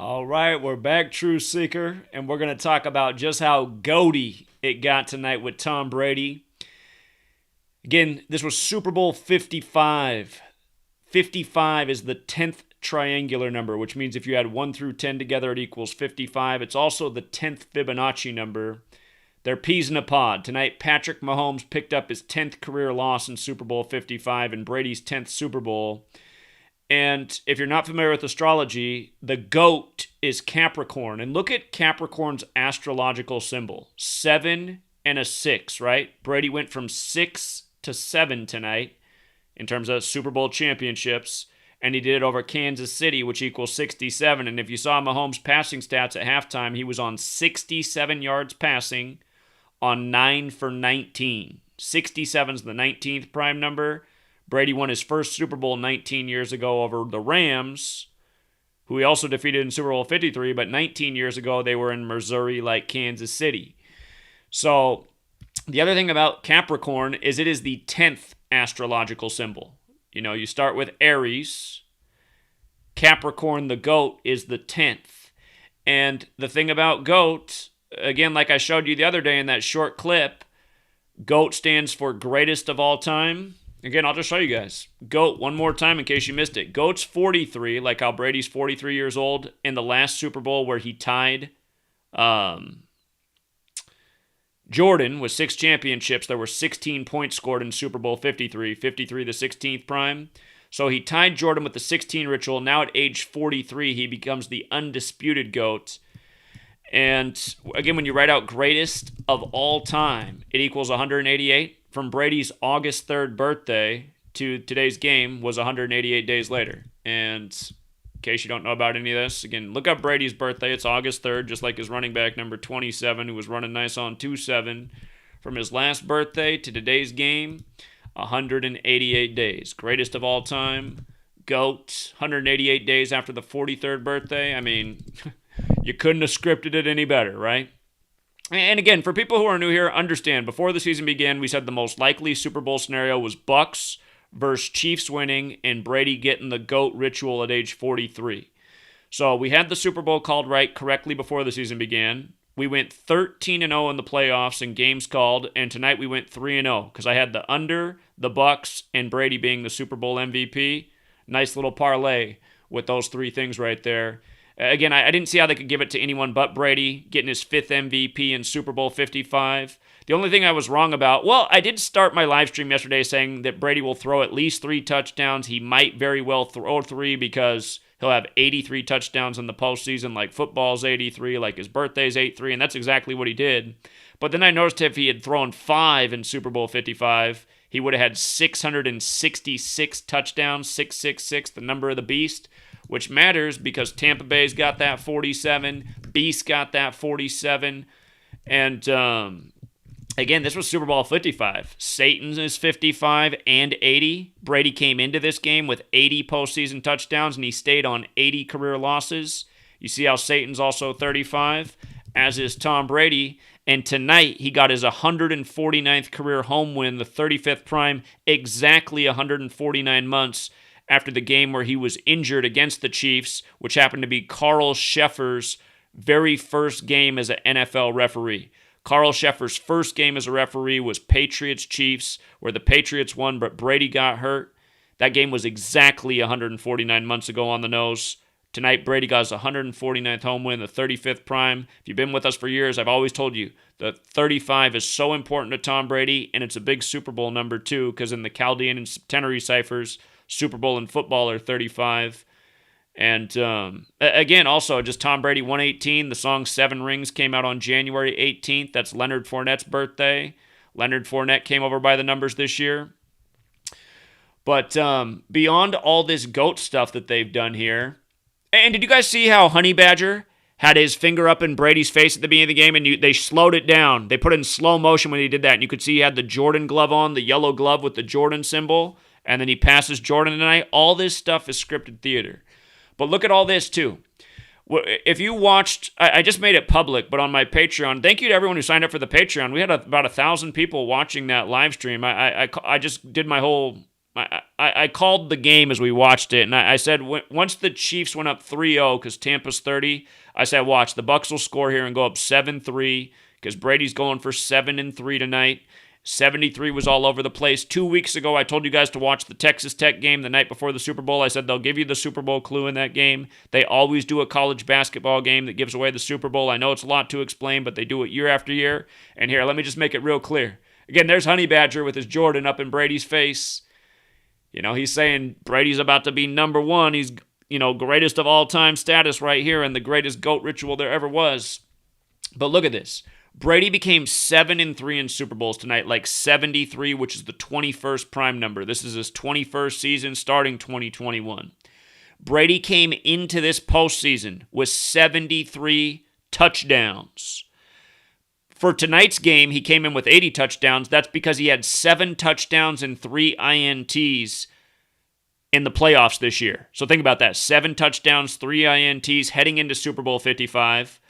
All right, we're back, True Seeker, and we're going to talk about just how goaty it got tonight with Tom Brady. Again, this was Super Bowl 55. 55 is the 10th triangular number, which means if you add 1 through 10 together, it equals 55. It's also the 10th Fibonacci number. They're peas in a pod. Tonight, Patrick Mahomes picked up his 10th career loss in Super Bowl 55 and Brady's 10th Super Bowl. And if you're not familiar with astrology, the goat is Capricorn. And look at Capricorn's astrological symbol. 7 and a 6, right? Brady went from 6 to 7 tonight in terms of Super Bowl championships. And he did it over Kansas City, which equals 67. And if you saw Mahomes' passing stats at halftime, he was on 67 yards passing on 9 for 19. 67 is the 19th prime number. Brady won his first Super Bowl 19 years ago over the Rams, who he also defeated in Super Bowl 53, but 19 years ago they were in Missouri like Kansas City. So the other thing about Capricorn is it is the 10th astrological symbol. You know, you start with Aries. Capricorn, the goat, is the 10th. And the thing about goat, again, like I showed you the other day in that short clip, goat stands for greatest of all time. Again, I'll just show you guys. GOAT, one more time in case you missed it. GOAT's 43, like how Brady's 43 years old. In the last Super Bowl where he tied Jordan with 6 championships, there were 16 points scored in Super Bowl 53. 53, the 16th prime. So he tied Jordan with the 16 ritual. Now at age 43, he becomes the undisputed GOAT. And again, when you write out greatest of all time, it equals 188. From Brady's August 3rd birthday to today's game was 188 days later. And in case you don't know about any of this, again, look up Brady's birthday. It's August 3rd, just like his running back number 27, who was running nice on 2-7. From his last birthday to today's game, 188 days. Greatest of all time. GOAT, 188 days after the 43rd birthday. I mean, you couldn't have scripted it any better, right? And again, for people who are new here, understand, before the season began, we said the most likely Super Bowl scenario was Bucks versus Chiefs winning and Brady getting the GOAT ritual at age 43. So we had the Super Bowl called right correctly before the season began. We went 13-0 in the playoffs in games called, and tonight we went 3-0 because I had the under, the Bucks, and Brady being the Super Bowl MVP. Nice little parlay with those three things right there. Again, I didn't see how they could give it to anyone but Brady, getting his 5th MVP in Super Bowl 55. The only thing I was wrong about, well, I did start my live stream yesterday saying that Brady will throw at least 3 touchdowns. He might very well throw 3 because he'll have 83 touchdowns in the postseason, like football's 83, like his birthday's 83, and that's exactly what he did. But then I noticed if he had thrown 5 in Super Bowl 55, he would have had 666 touchdowns, 666, the number of the beast, which matters because Tampa Bay's got that 47, Beast got that 47, and again, this was Super Bowl 55. Satan's is 55 and 80. Brady came into this game with 80 postseason touchdowns, and he stayed on 80 career losses. You see how Satan's also 35, as is Tom Brady. And tonight, he got his 149th career home win, the 35th prime, exactly 149 months after the game where he was injured against the Chiefs, which happened to be Carl Sheffer's very first game as an NFL referee. Carl Sheffer's first game as a referee was Patriots-Chiefs, where the Patriots won, but Brady got hurt. That game was exactly 149 months ago on the nose. Tonight, Brady got his 149th home win, the 35th prime. If you've been with us for years, I've always told you the 35 is so important to Tom Brady, and it's a big Super Bowl number too, because in the Chaldean and Septenary ciphers, Super Bowl and football are 35. And again, also, just Tom Brady 118. The song 7 Rings came out on January 18th. That's Leonard Fournette's birthday. Leonard Fournette came over by the numbers this year. But beyond all this GOAT stuff that they've done here, and did you guys see how Honey Badger had his finger up in Brady's face at the beginning of the game, and they slowed it down. They put it in slow motion when he did that, and you could see he had the Jordan glove on, the yellow glove with the Jordan symbol, and then he passes Jordan tonight. All this stuff is scripted theater. But look at all this, too. If you watched, I just made it public, but on my Patreon, thank you to everyone who signed up for the Patreon. We had about 1,000 people watching that live stream. I just did my whole, I called the game as we watched it, and I said once the Chiefs went up 3-0 because Tampa's 30, I said, watch, the Bucs will score here and go up 7-3 because Brady's going for 7-3 tonight. 73 was all over the place. 2 weeks ago, I told you guys to watch the Texas Tech game the night before the Super Bowl. I said they'll give you the Super Bowl clue in that game. They always do a college basketball game that gives away the Super Bowl. I know it's a lot to explain, but they do it year after year. And here, let me just make it real clear. Again, there's Honey Badger with his Jordan up in Brady's face. He's saying Brady's about to be number one. He's, greatest of all time status right here and the greatest GOAT ritual there ever was. But look at this. Brady became 7-3 in Super Bowls tonight, like 73, which is the 21st prime number. This is his 21st season starting 2021. Brady came into this postseason with 73 touchdowns. For tonight's game, he came in with 80 touchdowns. That's because he had 7 touchdowns and 3 INTs in the playoffs this year. So think about that. 7 touchdowns, 3 INTs heading into Super Bowl 55.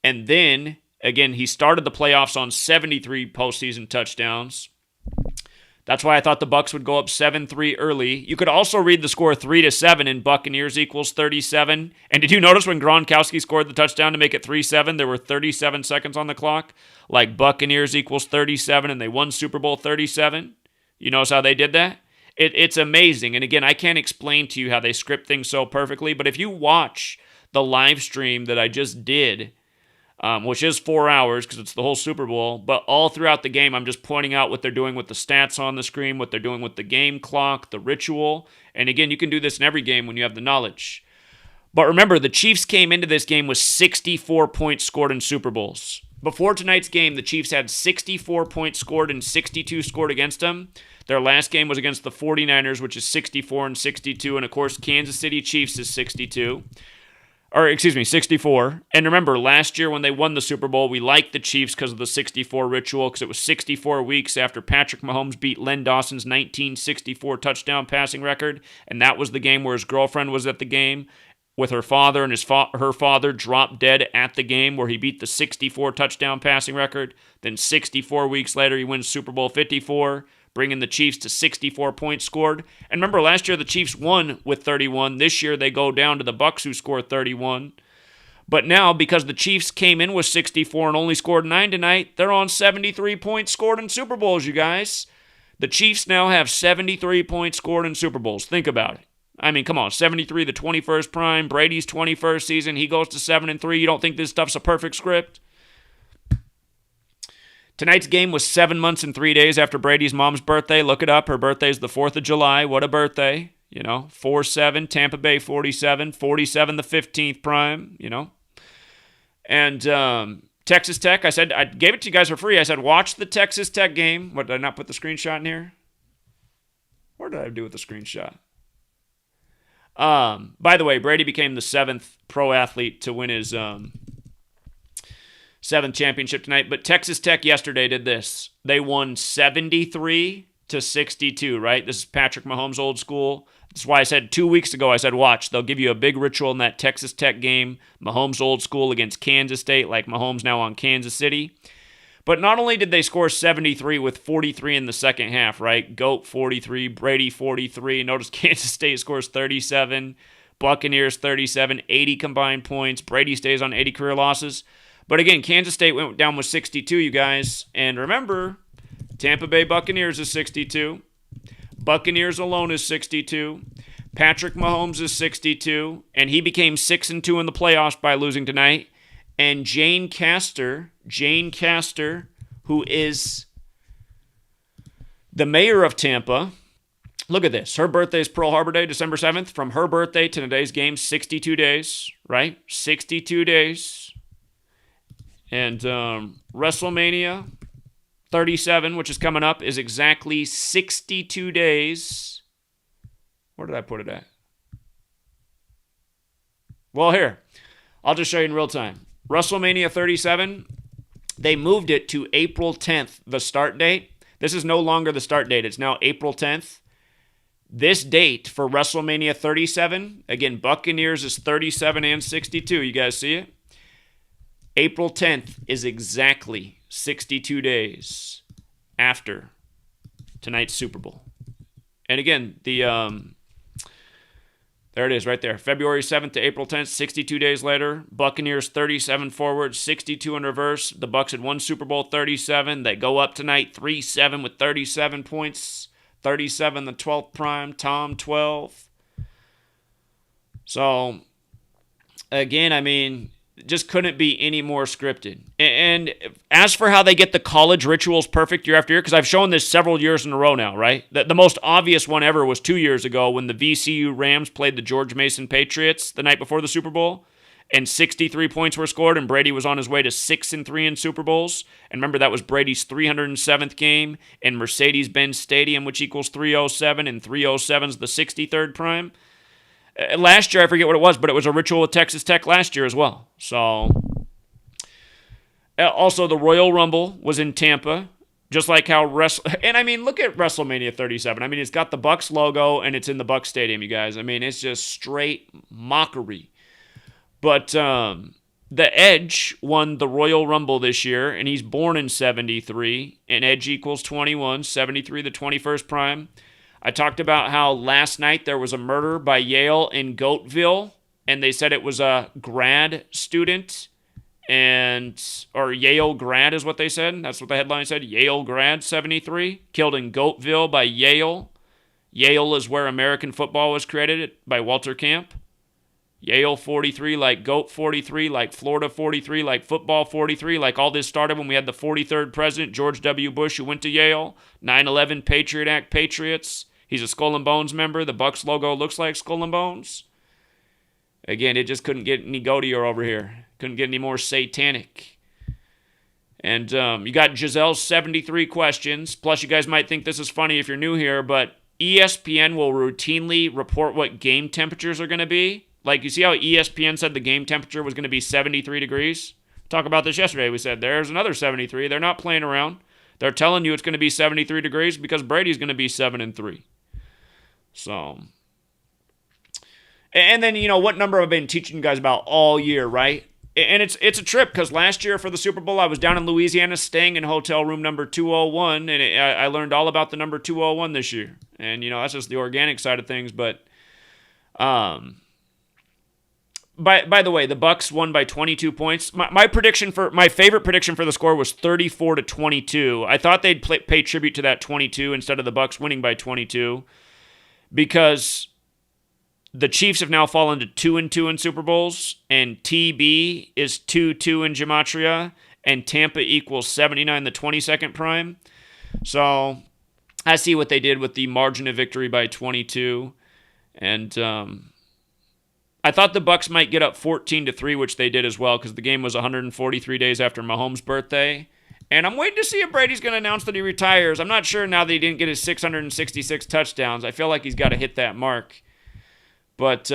And then, again, he started the playoffs on 73 postseason touchdowns. That's why I thought the Bucs would go up 7-3 early. You could also read the score 3-7 in Buccaneers equals 37. And did you notice when Gronkowski scored the touchdown to make it 3-7, there were 37 seconds on the clock? Like Buccaneers equals 37 and they won Super Bowl 37. You notice how they did that? It's amazing. And again, I can't explain to you how they script things so perfectly, but if you watch the live stream that I just did, which is 4 hours because it's the whole Super Bowl. But all throughout the game, I'm just pointing out what they're doing with the stats on the screen, what they're doing with the game clock, the ritual. And again, you can do this in every game when you have the knowledge. But remember, the Chiefs came into this game with 64 points scored in Super Bowls. Before tonight's game, the Chiefs had 64 points scored and 62 scored against them. Their last game was against the 49ers, which is 64 and 62. And of course, Kansas City Chiefs is 62. 64. And remember, last year when they won the Super Bowl, we liked the Chiefs because of the 64 ritual, because it was 64 weeks after Patrick Mahomes beat Len Dawson's 1964 touchdown passing record, and that was the game where his girlfriend was at the game with her father, and her father dropped dead at the game where he beat the 64 touchdown passing record. Then 64 weeks later, he wins Super Bowl 54, bringing the Chiefs to 64 points scored. And remember, last year the Chiefs won with 31. This year they go down to the Bucs who scored 31. But now, because the Chiefs came in with 64 and only scored 9 tonight, they're on 73 points scored in Super Bowls, you guys. The Chiefs now have 73 points scored in Super Bowls. Think about it. I mean, come on, 73, the 21st prime, Brady's 21st season, he goes to 7-3. You don't think this stuff's a perfect script? Tonight's game was 7 months and 3 days after Brady's mom's birthday. Look it up. Her birthday's the 4th of July. What a birthday. 4-7, Tampa Bay 47, 47 the 15th prime, And Texas Tech, I said, I gave it to you guys for free. I said, watch the Texas Tech game. What, did I not put the screenshot in here? What did I do with the screenshot? By the way, Brady became the 7th pro athlete to win his 7th championship tonight. But Texas Tech yesterday did this. They won 73-62, right? This is Patrick Mahomes' old school. That's why I said 2 weeks ago, I said, watch, they'll give you a big ritual in that Texas Tech game. Mahomes' old school against Kansas State, like Mahomes now on Kansas City. But not only did they score 73 with 43 in the second half, right? GOAT 43, Brady 43. Notice Kansas State scores 37, Buccaneers 37, 80 combined points. Brady stays on 80 career losses. But again, Kansas State went down with 62, you guys. And remember, Tampa Bay Buccaneers is 62. Buccaneers alone is 62. Patrick Mahomes is 62. And he became 6-2 in the playoffs by losing tonight. And Jane Castor, who is the mayor of Tampa, look at this. Her birthday is Pearl Harbor Day, December 7th. From her birthday to today's game, 62 days, right? 62 days. And WrestleMania 37, which is coming up, is exactly 62 days. Where did I put it at? Well, here. I'll just show you in real time. WrestleMania 37, they moved it to April 10th, the start date. This is no longer the start date. It's now April 10th. This date for WrestleMania 37, again, Buccaneers is 37 and 62. You guys see it? April 10th is exactly 62 days after tonight's Super Bowl. And again, there it is right there. February 7th to April 10th, 62 days later. Buccaneers 37 forward, 62 in reverse. The Bucs had won Super Bowl 37. They go up tonight 3-7 with 37 points. 37 the 12th prime. Tom 12. So, again, I mean, just couldn't be any more scripted. And as for how they get the college rituals perfect year after year, because I've shown this several years in a row now, right? The most obvious one ever was 2 years ago when the VCU Rams played the George Mason Patriots the night before the Super Bowl, and 63 points were scored, and Brady was on his way to 6-3 in Super Bowls. And remember, that was Brady's 307th game in Mercedes-Benz Stadium, which equals 307, and 307 is the 63rd prime. Last year, I forget what it was, but it was a ritual with Texas Tech last year as well. So, also the Royal Rumble was in Tampa, just like how and I mean, look at WrestleMania 37. I mean, it's got the Bucs logo and it's in the Bucs Stadium, you guys. I mean, it's just straight mockery. But the Edge won the Royal Rumble this year, and he's born in 73, and Edge equals 21, 73 the 21st prime. I talked about how last night there was a murder by Yale in Goatville, and they said it was a grad student, or Yale grad is what they said. That's what the headline said. Yale grad 73, killed in Goatville by Yale. Yale is where American football was created by Walter Camp. Yale 43, like Goat 43, like Florida 43, like football 43, like all this started when we had the 43rd president, George W. Bush, who went to Yale. 9/11 Patriot Act Patriots. He's a Skull and Bones member. The Bucs logo looks like Skull and Bones. Again, it just couldn't get any goatier over here. Couldn't get any more satanic. And you got Giselle's 73 questions. Plus, you guys might think this is funny if you're new here, but ESPN will routinely report what game temperatures are going to be. Like, you see how ESPN said the game temperature was going to be 73 degrees? Talk about this yesterday. We said there's another 73. They're not playing around. They're telling you it's going to be 73 degrees because Brady's going to be 7-3. So, and then, what number I've been teaching you guys about all year, right? And it's a trip because last year for the Super Bowl, I was down in Louisiana staying in hotel room number 201, and I learned all about the number 201 this year. And, that's just the organic side of things. But, by the way, the Bucs won by 22 points. My favorite prediction for the score was 34-22. I thought they'd pay tribute to that 22 instead of the Bucs winning by 22. Because the Chiefs have now fallen to 2-2 in Super Bowls, and TB is 2-2 in Gematria, and Tampa equals 79 the 22nd prime. So I see what they did with the margin of victory by 22, and I thought the Bucs might get up 14-3, which they did as well, because the game was 143 days after Mahomes' birthday. And I'm waiting to see if Brady's going to announce that he retires. I'm not sure now that he didn't get his 666 touchdowns. I feel like he's got to hit that mark. But,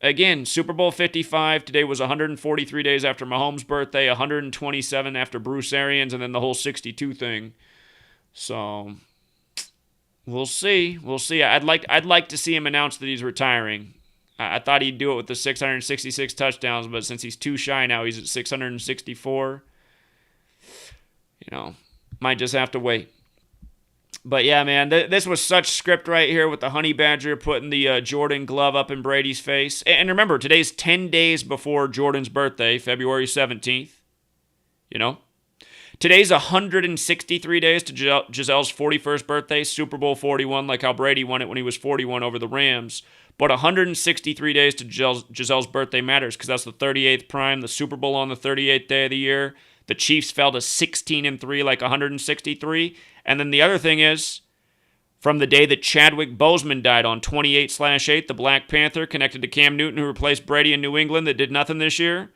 again, Super Bowl 55. Today was 143 days after Mahomes' birthday, 127 after Bruce Arians, and then the whole 62 thing. So, we'll see. We'll see. I'd like to see him announce that he's retiring. I thought he'd do it with the 666 touchdowns, but since he's too shy now, he's at 664. Might just have to wait. But yeah, man, this was such script right here with the Honey Badger putting the Jordan glove up in Brady's face. And remember, today's 10 days before Jordan's birthday, February 17th. Today's 163 days to Giselle's 41st birthday, Super Bowl 41, like how Brady won it when he was 41 over the Rams. But 163 days to Giselle's birthday matters because that's the 38th prime, the Super Bowl on the 38th day of the year. The Chiefs fell to 16-3, like 163. And then the other thing is, from the day that Chadwick Boseman died on 28/8, the Black Panther connected to Cam Newton, who replaced Brady in New England that did nothing this year.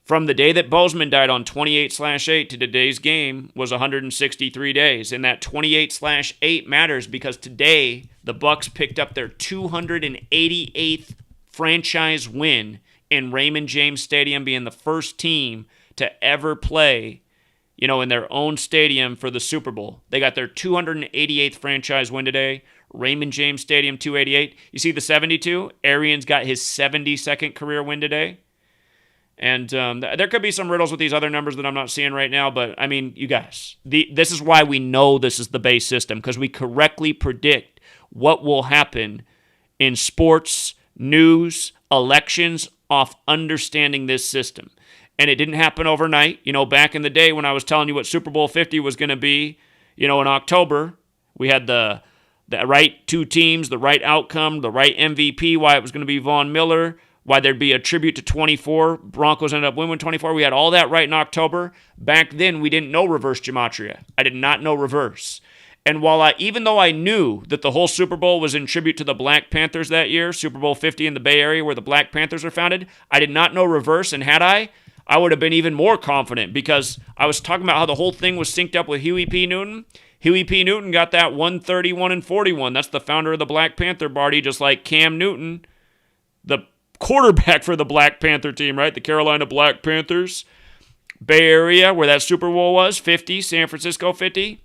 From the day that Boseman died on 28/8 to today's game was 163 days. And that 28/8 matters because today the Bucs picked up their 288th franchise win in Raymond James Stadium, being the first team to ever play, in their own stadium for the Super Bowl. They got their 288th franchise win today. Raymond James Stadium, 288. You see the 72? Arians got his 72nd career win today. And there could be some riddles with these other numbers that I'm not seeing right now, but, I mean, you guys, this is why we know this is the base system, because we correctly predict what will happen in sports, news, elections off understanding this system. And it didn't happen overnight. Back in the day when I was telling you what Super Bowl 50 was going to be, in October, we had the right two teams, the right outcome, the right MVP, why it was going to be Von Miller, why there'd be a tribute to 24. Broncos ended up winning 24. We had all that right in October. Back then, we didn't know reverse gematria. I did not know reverse. And even though I knew that the whole Super Bowl was in tribute to the Black Panthers that year, Super Bowl 50 in the Bay Area where the Black Panthers are founded, I did not know reverse, and had I would have been even more confident because I was talking about how the whole thing was synced up with Huey P. Newton. Huey P. Newton got that 131 and 41. That's the founder of the Black Panther Party, just like Cam Newton, the quarterback for the Black Panther team, right? The Carolina Black Panthers. Bay Area, where that Super Bowl was, 50, San Francisco 50.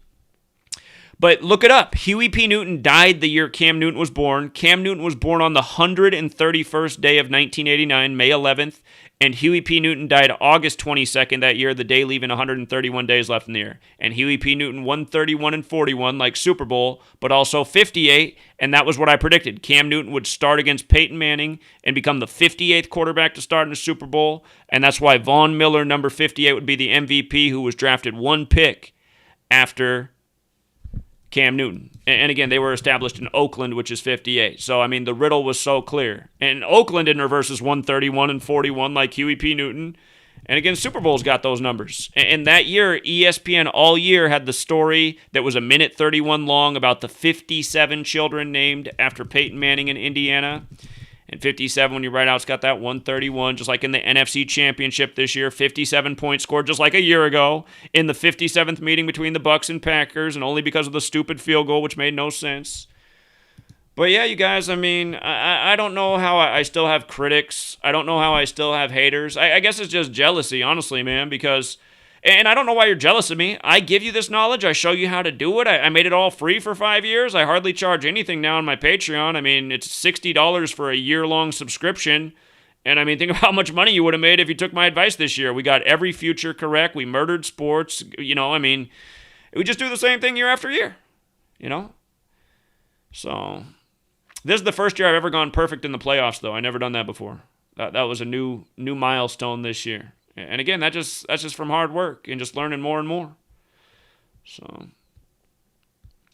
But look it up. Huey P. Newton died the year Cam Newton was born. Cam Newton was born on the 131st day of 1989, May 11th. And Huey P. Newton died August 22nd that year, the day leaving 131 days left in the year. And Huey P. Newton 131 and 41, like Super Bowl, but also 58, and that was what I predicted. Cam Newton would start against Peyton Manning and become the 58th quarterback to start in the Super Bowl, and that's why Von Miller, number 58, would be the MVP, who was drafted one pick after Cam Newton. And again, they were established in Oakland, which is 58. So, the riddle was so clear. And Oakland in reverse is 131 and 41 like Huey P. Newton. And again, Super Bowl's got those numbers. And that year, ESPN all year had the story that was a minute 31 long about the 57 children named after Peyton Manning in Indiana. And 57, when you write out, it's got that 131, just like in the NFC Championship this year. 57 points scored, just like a year ago, in the 57th meeting between the Bucs and Packers, and only because of the stupid field goal, which made no sense. But yeah, you guys, I don't know how I still have critics. I don't know how I still have haters. I guess it's just jealousy, honestly, man, because... And I don't know why you're jealous of me. I give you this knowledge. I show you how to do it. I made it all free for 5 years. I hardly charge anything now on my Patreon. It's $60 for a year-long subscription. And think of how much money you would have made if you took my advice this year. We got every future correct. We murdered sports. We just do the same thing year after year. So, this is the first year I've ever gone perfect in the playoffs, though. I never done that before. That was a new milestone this year. And again, that's just from hard work and just learning more and more. So,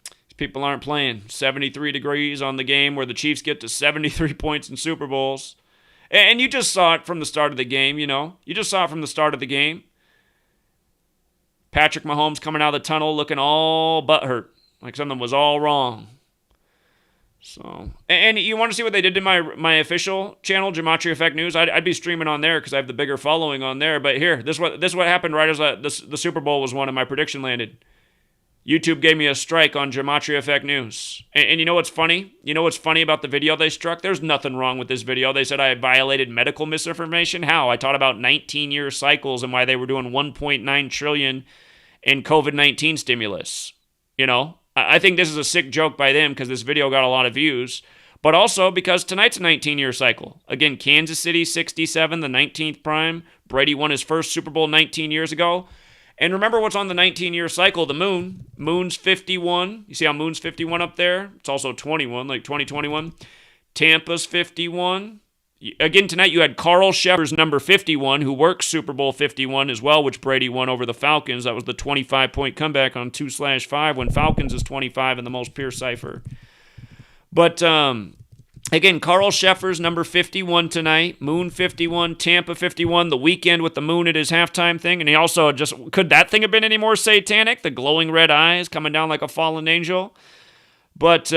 these people aren't playing 73 degrees on the game where the Chiefs get to 73 points in Super Bowls. And you just saw it from the start of the game, You just saw it from the start of the game. Patrick Mahomes coming out of the tunnel looking all butthurt, like something was all wrong. So, and you want to see what they did to my official channel, GematriaEffectNews? I'd be streaming on there because I have the bigger following on there. But here, this is what happened right as the Super Bowl was won and my prediction landed. YouTube gave me a strike on GematriaEffectNews. And you know what's funny? You know what's funny about the video they struck? There's nothing wrong with this video. They said I violated medical misinformation. How? I taught about 19-year cycles and why they were doing $1.9 trillion in COVID-19 stimulus. I think this is a sick joke by them because this video got a lot of views, but also because tonight's a 19-year cycle. Again, Kansas City, 67, the 19th prime. Brady won his first Super Bowl 19 years ago. And remember what's on the 19-year cycle, the moon. Moon's 51. You see how Moon's 51 up there? It's also 21, like 2021. Tampa's 51. Again, tonight you had Carl Shepard's number 51, who works Super Bowl 51 as well, which Brady won over the Falcons. That was the 25-point comeback on 2/5 when Falcons is 25 in the most pure cipher. But, again, Carl Shepard's number 51 tonight, Moon 51, Tampa 51, the weekend with the moon at his halftime thing. And he also could that thing have been any more satanic? The glowing red eyes coming down like a fallen angel. But,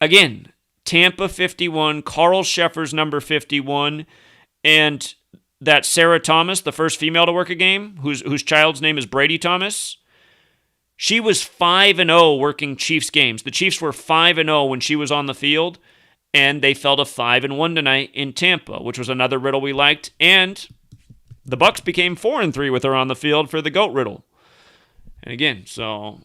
again, Tampa 51, Carl Sheffer's number 51, and that Sarah Thomas, the first female to work a game, whose child's name is Brady Thomas, she was 5-0 working Chiefs games. The Chiefs were 5-0 when she was on the field, and they fell to 5-1 tonight in Tampa, which was another riddle we liked, and the Bucs became 4-3 with her on the field for the GOAT riddle. And again, so...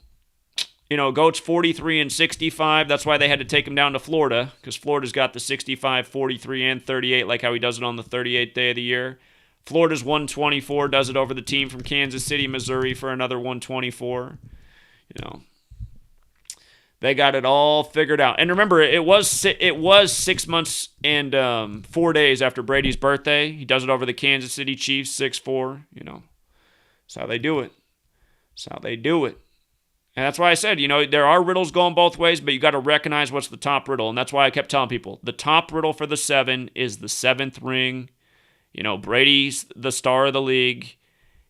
GOAT's 43 and 65. That's why they had to take him down to Florida, because Florida's got the 65, 43, and 38, like how he does it on the 38th day of the year. Florida's 124, does it over the team from Kansas City, Missouri for another 124. They got it all figured out. And remember, it was 6 months and 4 days after Brady's birthday. He does it over the Kansas City Chiefs, 6-4. That's how they do it. That's how they do it. And that's why I said, there are riddles going both ways, but you got to recognize what's the top riddle. And that's why I kept telling people, the top riddle for the 7 is the 7th ring. Brady's the star of the league.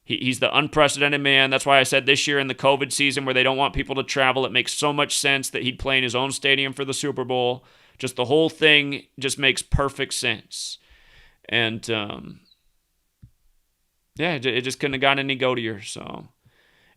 He's the unprecedented man. That's why I said this year in the COVID season where they don't want people to travel, it makes so much sense that he'd play in his own stadium for the Super Bowl. Just the whole thing just makes perfect sense. And, it just couldn't have gotten any goatier. So,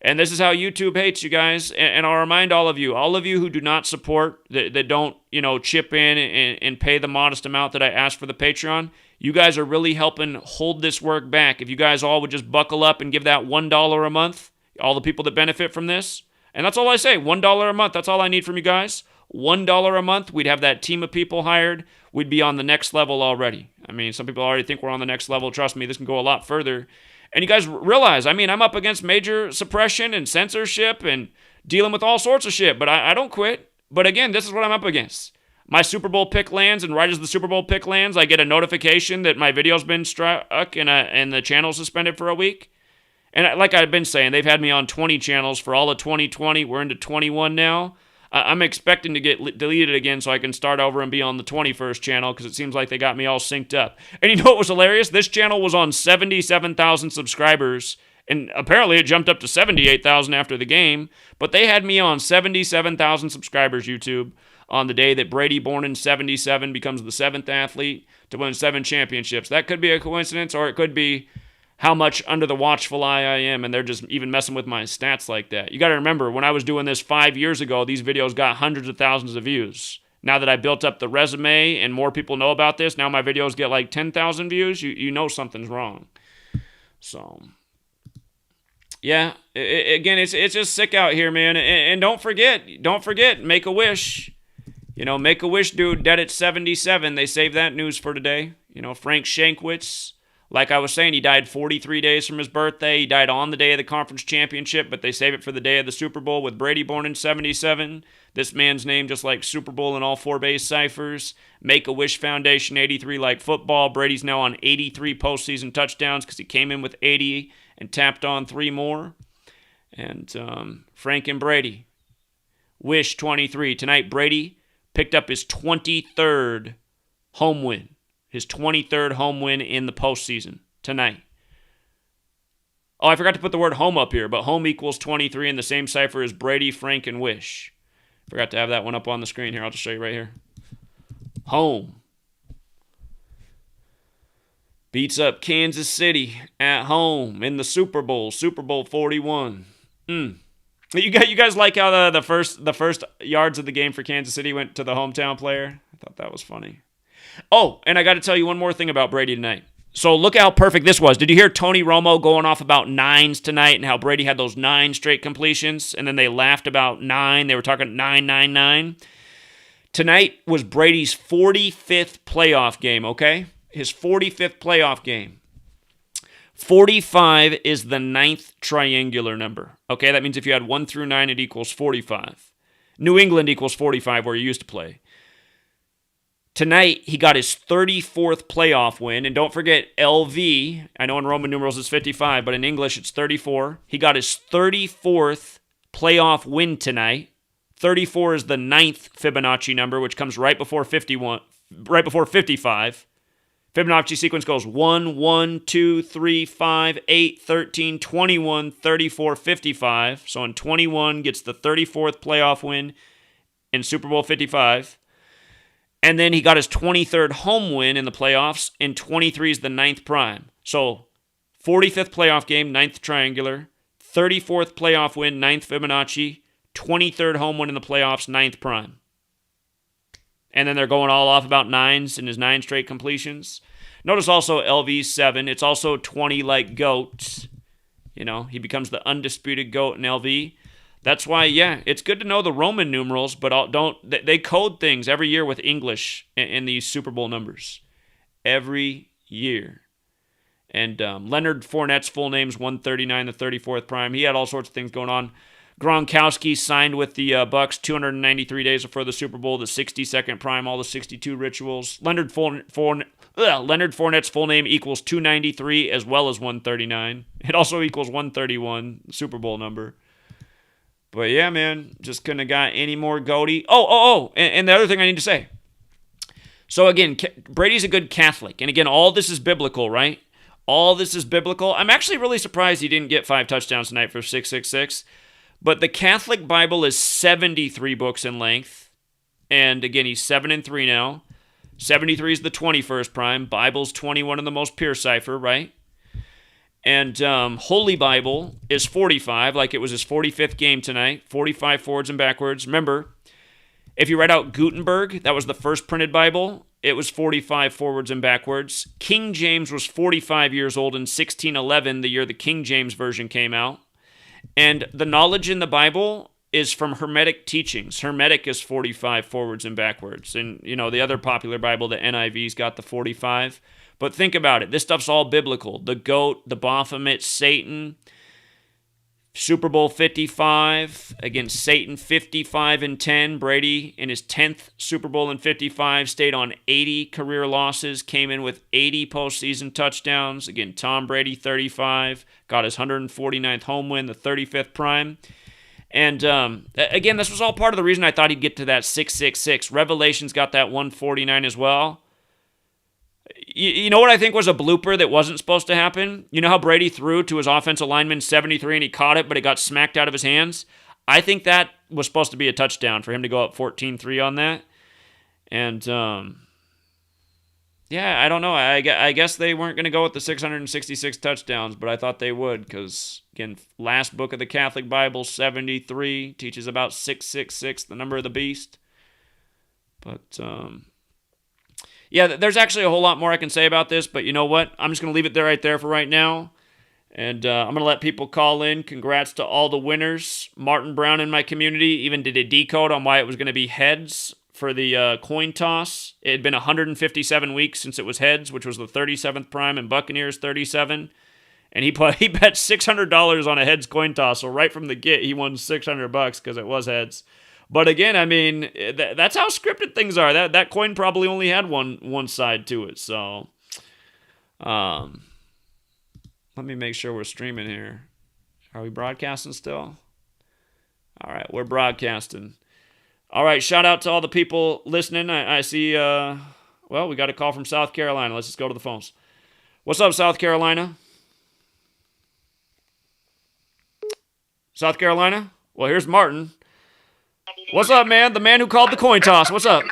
and this is how YouTube hates you guys. And I'll remind all of you who do not support, that don't, chip in and pay the modest amount that I asked for the Patreon, you guys are really helping hold this work back. If you guys all would just buckle up and give that $1 a month, all the people that benefit from this, and that's all I say, $1 a month, that's all I need from you guys. $1 a month, we'd have that team of people hired. We'd be on the next level already. I mean, some people already think we're on the next level. Trust me, this can go a lot further. And you guys realize, I'm up against major suppression and censorship and dealing with all sorts of shit, but I don't quit. But again, this is what I'm up against. My Super Bowl pick lands, and right as the Super Bowl pick lands, I get a notification that my video's been struck and the channel suspended for a week. And like I've been saying, they've had me on 20 channels for all of 2020. We're into 21 now. I'm expecting to get deleted again so I can start over and be on the 21st channel because it seems like they got me all synced up. And you know what was hilarious? This channel was on 77,000 subscribers, and apparently it jumped up to 78,000 after the game, but they had me on 77,000 subscribers, YouTube, on the day that Brady, born in 77, becomes the 7th athlete to win 7 championships. That could be a coincidence, or it could be how much under the watchful eye I am, and they're just even messing with my stats like that. You got to remember, when I was doing this 5 years ago, these videos got hundreds of thousands of views. Now that I built up the resume and more people know about this, now my videos get like 10,000 views. You know something's wrong. So, yeah, again, it's just sick out here, man. And don't forget, make a wish. Make a wish, dude, dead at 77. They saved that news for today. Frank Shankwitz. Like I was saying, he died 43 days from his birthday. He died on the day of the conference championship, but they save it for the day of the Super Bowl with Brady born in 77. This man's name just like Super Bowl in all 4 base ciphers. Make-A-Wish Foundation, 83 like football. Brady's now on 83 postseason touchdowns because he came in with 80 and tapped on 3 more. And Frank and Brady. Wish 23. Tonight, Brady picked up his 23rd home win. His 23rd home win in the postseason tonight. Oh, I forgot to put the word home up here, but home equals 23 in the same cipher as Brady, Frank, and Wish. Forgot to have that one up on the screen here. I'll just show you right here. Home. Beats up Kansas City at home in the Super Bowl. Super Bowl 41. You guys like how the first yards of the game for Kansas City went to the hometown player? I thought that was funny. Oh, and I got to tell you one more thing about Brady tonight. So look how perfect this was. Did you hear Tony Romo going off about 9s tonight and how Brady had those 9 straight completions? And then they laughed about 9. They were talking 9. Tonight was Brady's 45th playoff game, okay? His 45th playoff game. 45 is the 9th triangular number. Okay, that means if you had 1 through 9, it equals 45. New England equals 45 where he used to play. Tonight, he got his 34th playoff win. And don't forget, LV, I know in Roman numerals it's 55, but in English it's 34. He got his 34th playoff win tonight. 34 is the 9th Fibonacci number, which comes right before 55. Fibonacci sequence goes 1, 1, 2, 3, 5, 8, 13, 21, 34, 55. So in 21 gets the 34th playoff win in Super Bowl 55. And then he got his 23rd home win in the playoffs, and 23 is the 9th prime. So 45th playoff game, 9th triangular, 34th playoff win, 9th Fibonacci, 23rd home win in the playoffs, 9th prime. And then they're going all off about 9s in his 9 straight completions. Notice also LV's 7. It's also 20 like GOAT. He becomes the undisputed GOAT in LV. That's why, yeah, it's good to know the Roman numerals, but they code things every year with English in these Super Bowl numbers. Every year. And Leonard Fournette's full name's 139, the 34th prime. He had all sorts of things going on. Gronkowski signed with the Bucks 293 days before the Super Bowl, the 62nd prime, all the 62 rituals. Leonard Fournette's full name equals 293 as well as 139. It also equals 131, Super Bowl number. But yeah, man, just couldn't have got any more goatee. And the other thing I need to say. So again, Brady's a good Catholic. And again, all this is biblical, right? All this is biblical. I'm actually really surprised he didn't get 5 touchdowns tonight for 666. But the Catholic Bible is 73 books in length. And again, he's 7-3 now. 73 is the 21st prime. Bible's 21 in the most pure cipher, right? And Holy Bible is 45, like it was his 45th game tonight. 45 forwards and backwards. Remember, if you write out Gutenberg, that was the first printed Bible. It was 45 forwards and backwards. King James was 45 years old in 1611, the year the King James Version came out. And the knowledge in the Bible is from Hermetic teachings. Hermetic is 45 forwards and backwards. And, the other popular Bible, the NIV's got the 45. But think about it. This stuff's all biblical. The goat, the Baphomet, Satan, Super Bowl 55 against Satan, 55-10. Brady in his 10th Super Bowl in 55 stayed on 80 career losses, came in with 80 postseason touchdowns. Again, Tom Brady, 35, got his 149th home win, the 35th prime. And again, this was all part of the reason I thought he'd get to that 666. Revelation's got that 149 as well. You know what I think was a blooper that wasn't supposed to happen? You know how Brady threw to his offensive lineman 73 and he caught it, but it got smacked out of his hands? I think that was supposed to be a touchdown for him to go up 14-3 on that. And, I don't know. I guess they weren't going to go with the 666 touchdowns, but I thought they would because, again, last book of the Catholic Bible, 73, teaches about 666, the number of the beast. But, there's actually a whole lot more I can say about this, but you know what? I'm just going to leave it there right there for right now. And I'm going to let people call in. Congrats to all the winners. Martin Brown in my community even did a decode on why it was going to be heads for the coin toss. It had been 157 weeks since it was heads, which was the 37th prime, and Buccaneers 37. And he bet $600 on a heads coin toss. So right from the get, he won $600 because it was heads. But again, I mean, that's how scripted things are. That coin probably only had one side to it. So, let me make sure we're streaming here. Are we broadcasting still? All right, we're broadcasting. All right, shout out to all the people listening. I see, we got a call from South Carolina. Let's just go to the phones. What's up, South Carolina? South Carolina? Well, here's Martin. What's up, man? The man who called the coin toss. What's up?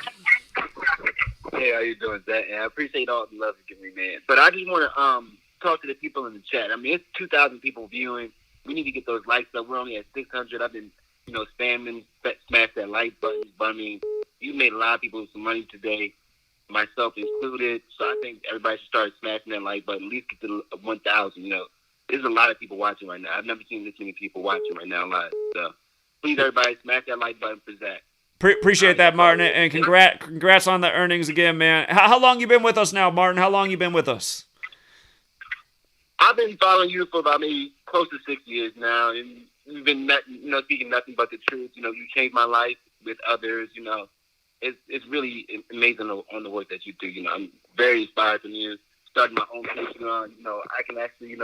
Hey, how you doing, Zach? I appreciate all the love you give me, man. But I just want to talk to the people in the chat. I mean, it's 2,000 people viewing. We need to get those likes up. We're only at 600. I've been, spamming, smash that like button. But, I mean, you made a lot of people some money today, myself included. So I think everybody should start smashing that like button, at least get to 1,000, There's a lot of people watching right now. I've never seen this many people watching right now live. So please, everybody, smash that like button for Zach. Appreciate that, Martin, and congrats on the earnings again, man. How long you been with us now, Martin? How long you been with us? I've been following you for about maybe close to 6 years now, and you've been, speaking nothing but the truth. You changed my life with others. It's really amazing on the work that you do. I'm very inspired from you. Starting my own Patreon, I can actually,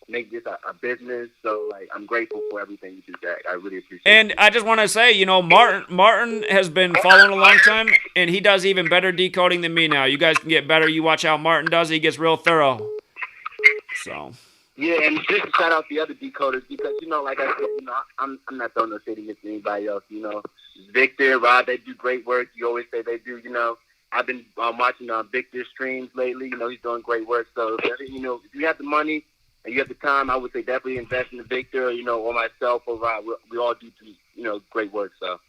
make this a business. So, I'm grateful for everything you do, Jack. I really appreciate it. And I just want to say, Martin has been following a long time, and he does even better decoding than me now. You guys can get better. You watch how Martin does. He gets real thorough. So. Yeah, and just to shout out the other decoders because, like I said, I'm not throwing no shade against anybody else. Victor, Rod, they do great work. You always say they do, I've been watching Victor's streams lately. He's doing great work. So, if you have the money, and you have the time, I would say definitely invest in Victor, or myself, or Rod. We all do, great work. So,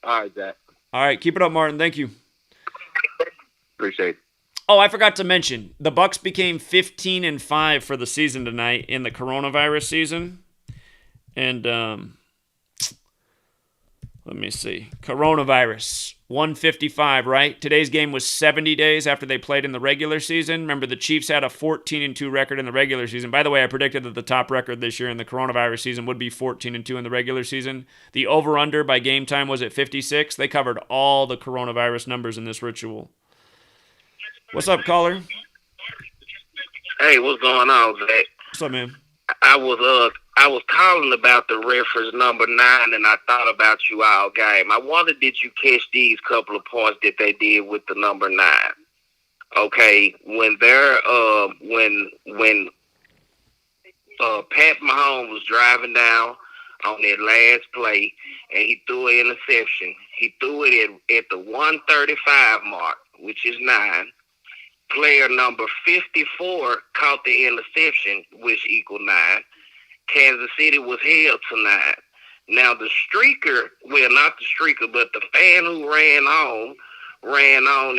all right, Zach. All right, keep it up, Martin. Thank you. Appreciate it. Oh, I forgot to mention, the Bucks became 15-5 for the season tonight in the coronavirus season. And Let me see. Coronavirus, 155, right? Today's game was 70 days after they played in the regular season. Remember, the Chiefs had a 14-2 record in the regular season. By the way, I predicted that the top record this year in the coronavirus season would be 14-2 in the regular season. The over-under by game time was at 56. They covered all the coronavirus numbers in this ritual. What's up, caller? Hey, what's going on, Zach? What's up, man? I was calling about the reference number 9, and I thought about you all game. I wonder, did you catch these couple of points that they did with the number 9? Okay, when Pat Mahomes was driving down on that last play and he threw an interception, he threw it at the 135 mark, which is 9. Player number 54 caught the interception, which equaled 9. Kansas City was held to 9. Now the streaker, well, not the streaker, but the fan who ran on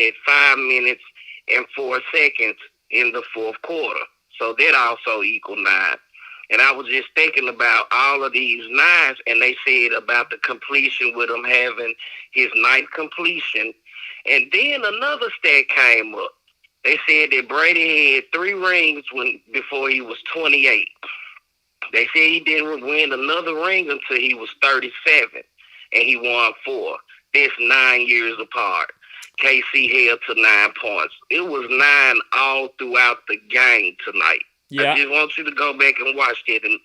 at 5 minutes and 4 seconds in the fourth quarter. So that also equaled 9. And I was just thinking about all of these 9s, and they said about the completion with him having his 9th completion. And then another stat came up. They said that Brady had 3 rings before he was 28. They said he didn't win another ring until he was 37, and he won 4. That's 9 years apart. KC held to 9 points. It was 9 all throughout the game tonight. Yeah. I just want you to go back and watch it and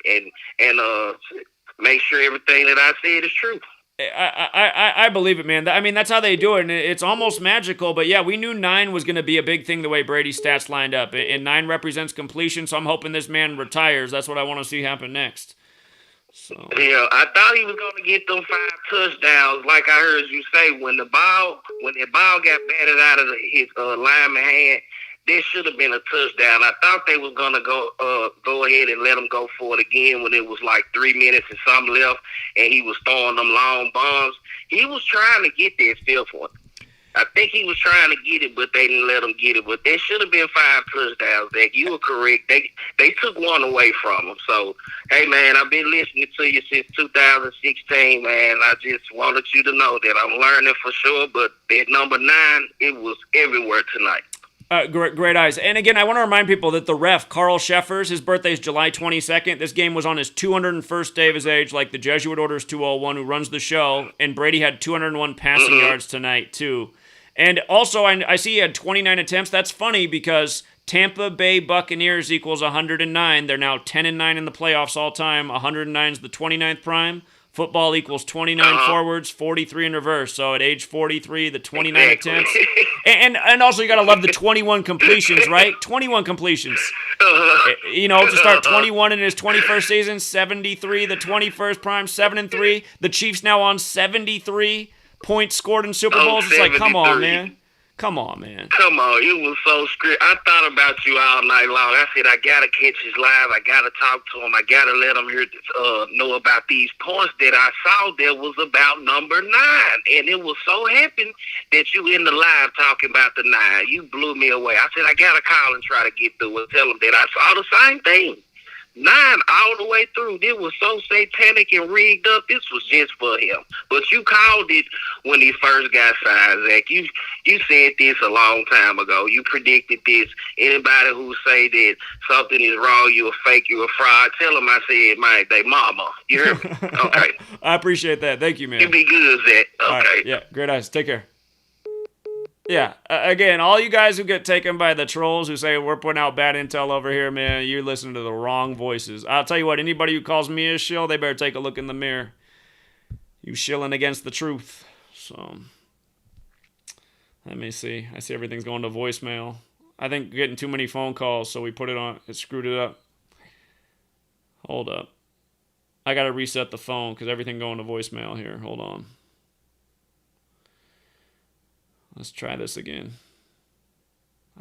make sure everything that I said is true. I believe it, man. I mean, that's how they do it, and it's almost magical. But yeah, we knew 9 was going to be a big thing the way Brady's stats lined up, and 9 represents completion. So I'm hoping this man retires. That's what I want to see happen next. So yeah, I thought he was going to get them 5 touchdowns, like I heard you say. When the ball got batted out of his lineman hand, this should have been a touchdown. I thought they was gonna go ahead and let him go for it again when it was like 3 minutes and something left, and he was throwing them long bombs. He was trying to get that 5th one. I think he was trying to get it, but they didn't let him get it. But there should have been 5 touchdowns, Zach. You were correct. They took one away from him. So, hey, man, I've been listening to you since 2016, man. I just wanted you to know that I'm learning for sure. But that number 9, it was everywhere tonight. Great eyes. And again, I want to remind people that the ref, Carl Sheffers, his birthday is July 22nd. This game was on his 201st day of his age, like the Jesuit Orders 201, who runs the show. And Brady had 201 passing yards tonight, too. And also, I see he had 29 attempts. That's funny because Tampa Bay Buccaneers equals 109. They're now 10-9 in the playoffs all time. 109 is the 29th prime. Football equals 29 forwards, 43 in reverse. So at age 43, the 29 attempts. And also you got to love the 21 completions, right? 21 completions. You know, to start 21 in his 21st season, 73, the 21st prime, 7-3. The Chiefs now on 73 points scored in Super Bowls. It's like, come on, man. Come on, man. Come on, it was so scripted. I thought about you all night long. I said, I got to catch his live. I got to talk to him. I got to let him know about these points that I saw that was about number 9. And it was so happy that you in the live talking about the 9. You blew me away. I said, I got to call and try to get through and tell him that I saw the same thing. 9 all the way through. It was so satanic and rigged up. This was just for him. But you called it when he first got signed, Zach. You said this a long time ago. You predicted this. Anybody who say that something is wrong, you a fake, you a fraud, tell them I said, man, they mama. You hear me? Okay. I appreciate that. Thank you, man. You be good, Zach. Okay. All right. Yeah, great eyes. Take care. Yeah, again, all you guys who get taken by the trolls who say we're putting out bad intel over here, man, you're listening to the wrong voices. I'll tell you what, anybody who calls me a shill, they better take a look in the mirror. You shilling against the truth. So, let me see. I see everything's going to voicemail. I think getting too many phone calls, so we put it on. It screwed it up. Hold up. I got to reset the phone because everything going to voicemail here. Hold on. Let's try this again.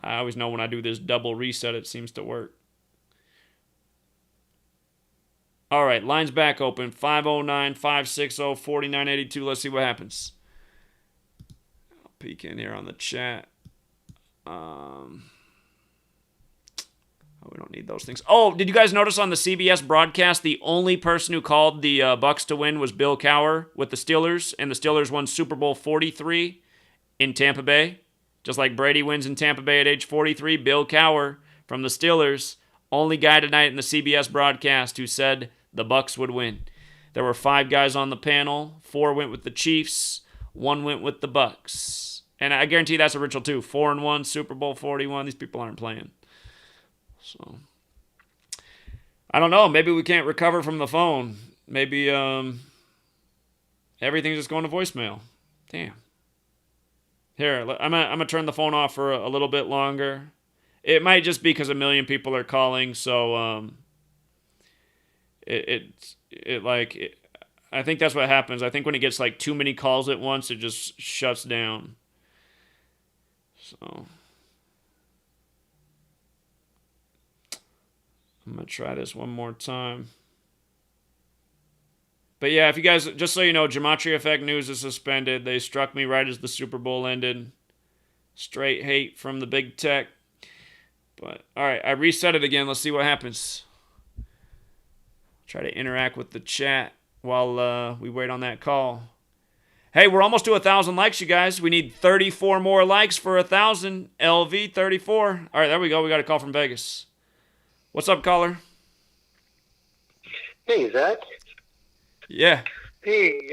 I always know when I do this double reset, it seems to work. All right, line's back open. 509-560-4982. Let's see what happens. I'll peek in here on the chat. We don't need those things. Oh, did you guys notice on the CBS broadcast, the only person who called the Bucks to win was Bill Cowher with the Steelers, and the Steelers won Super Bowl 43 in Tampa Bay. Just like Brady wins in Tampa Bay at age 43, Bill Cowher from the Steelers, only guy tonight in the CBS broadcast who said the Bucks would win. There were 5 guys on the panel. 4 went with the Chiefs. 1 went with the Bucks. And I guarantee that's original too. 4-1, Super Bowl 41. These people aren't playing. So, I don't know. Maybe we can't recover from the phone. Maybe everything's just going to voicemail. Damn. Here, I'm gonna turn the phone off for a little bit longer. It might just be because a million people are calling, so I think that's what happens. I think when it gets like too many calls at once, it just shuts down. So I'm gonna try this one more time. But yeah, if you guys, just so you know, GematriaEffectNews is suspended. They struck me right as the Super Bowl ended. Straight hate from the big tech. But, all right, I reset it again. Let's see what happens. Try to interact with the chat while we wait on that call. Hey, we're almost to 1,000 likes, you guys. We need 34 more likes for 1,000. LV 34. All right, there we go. We got a call from Vegas. What's up, caller? Hey, Zach. Yeah. Hey,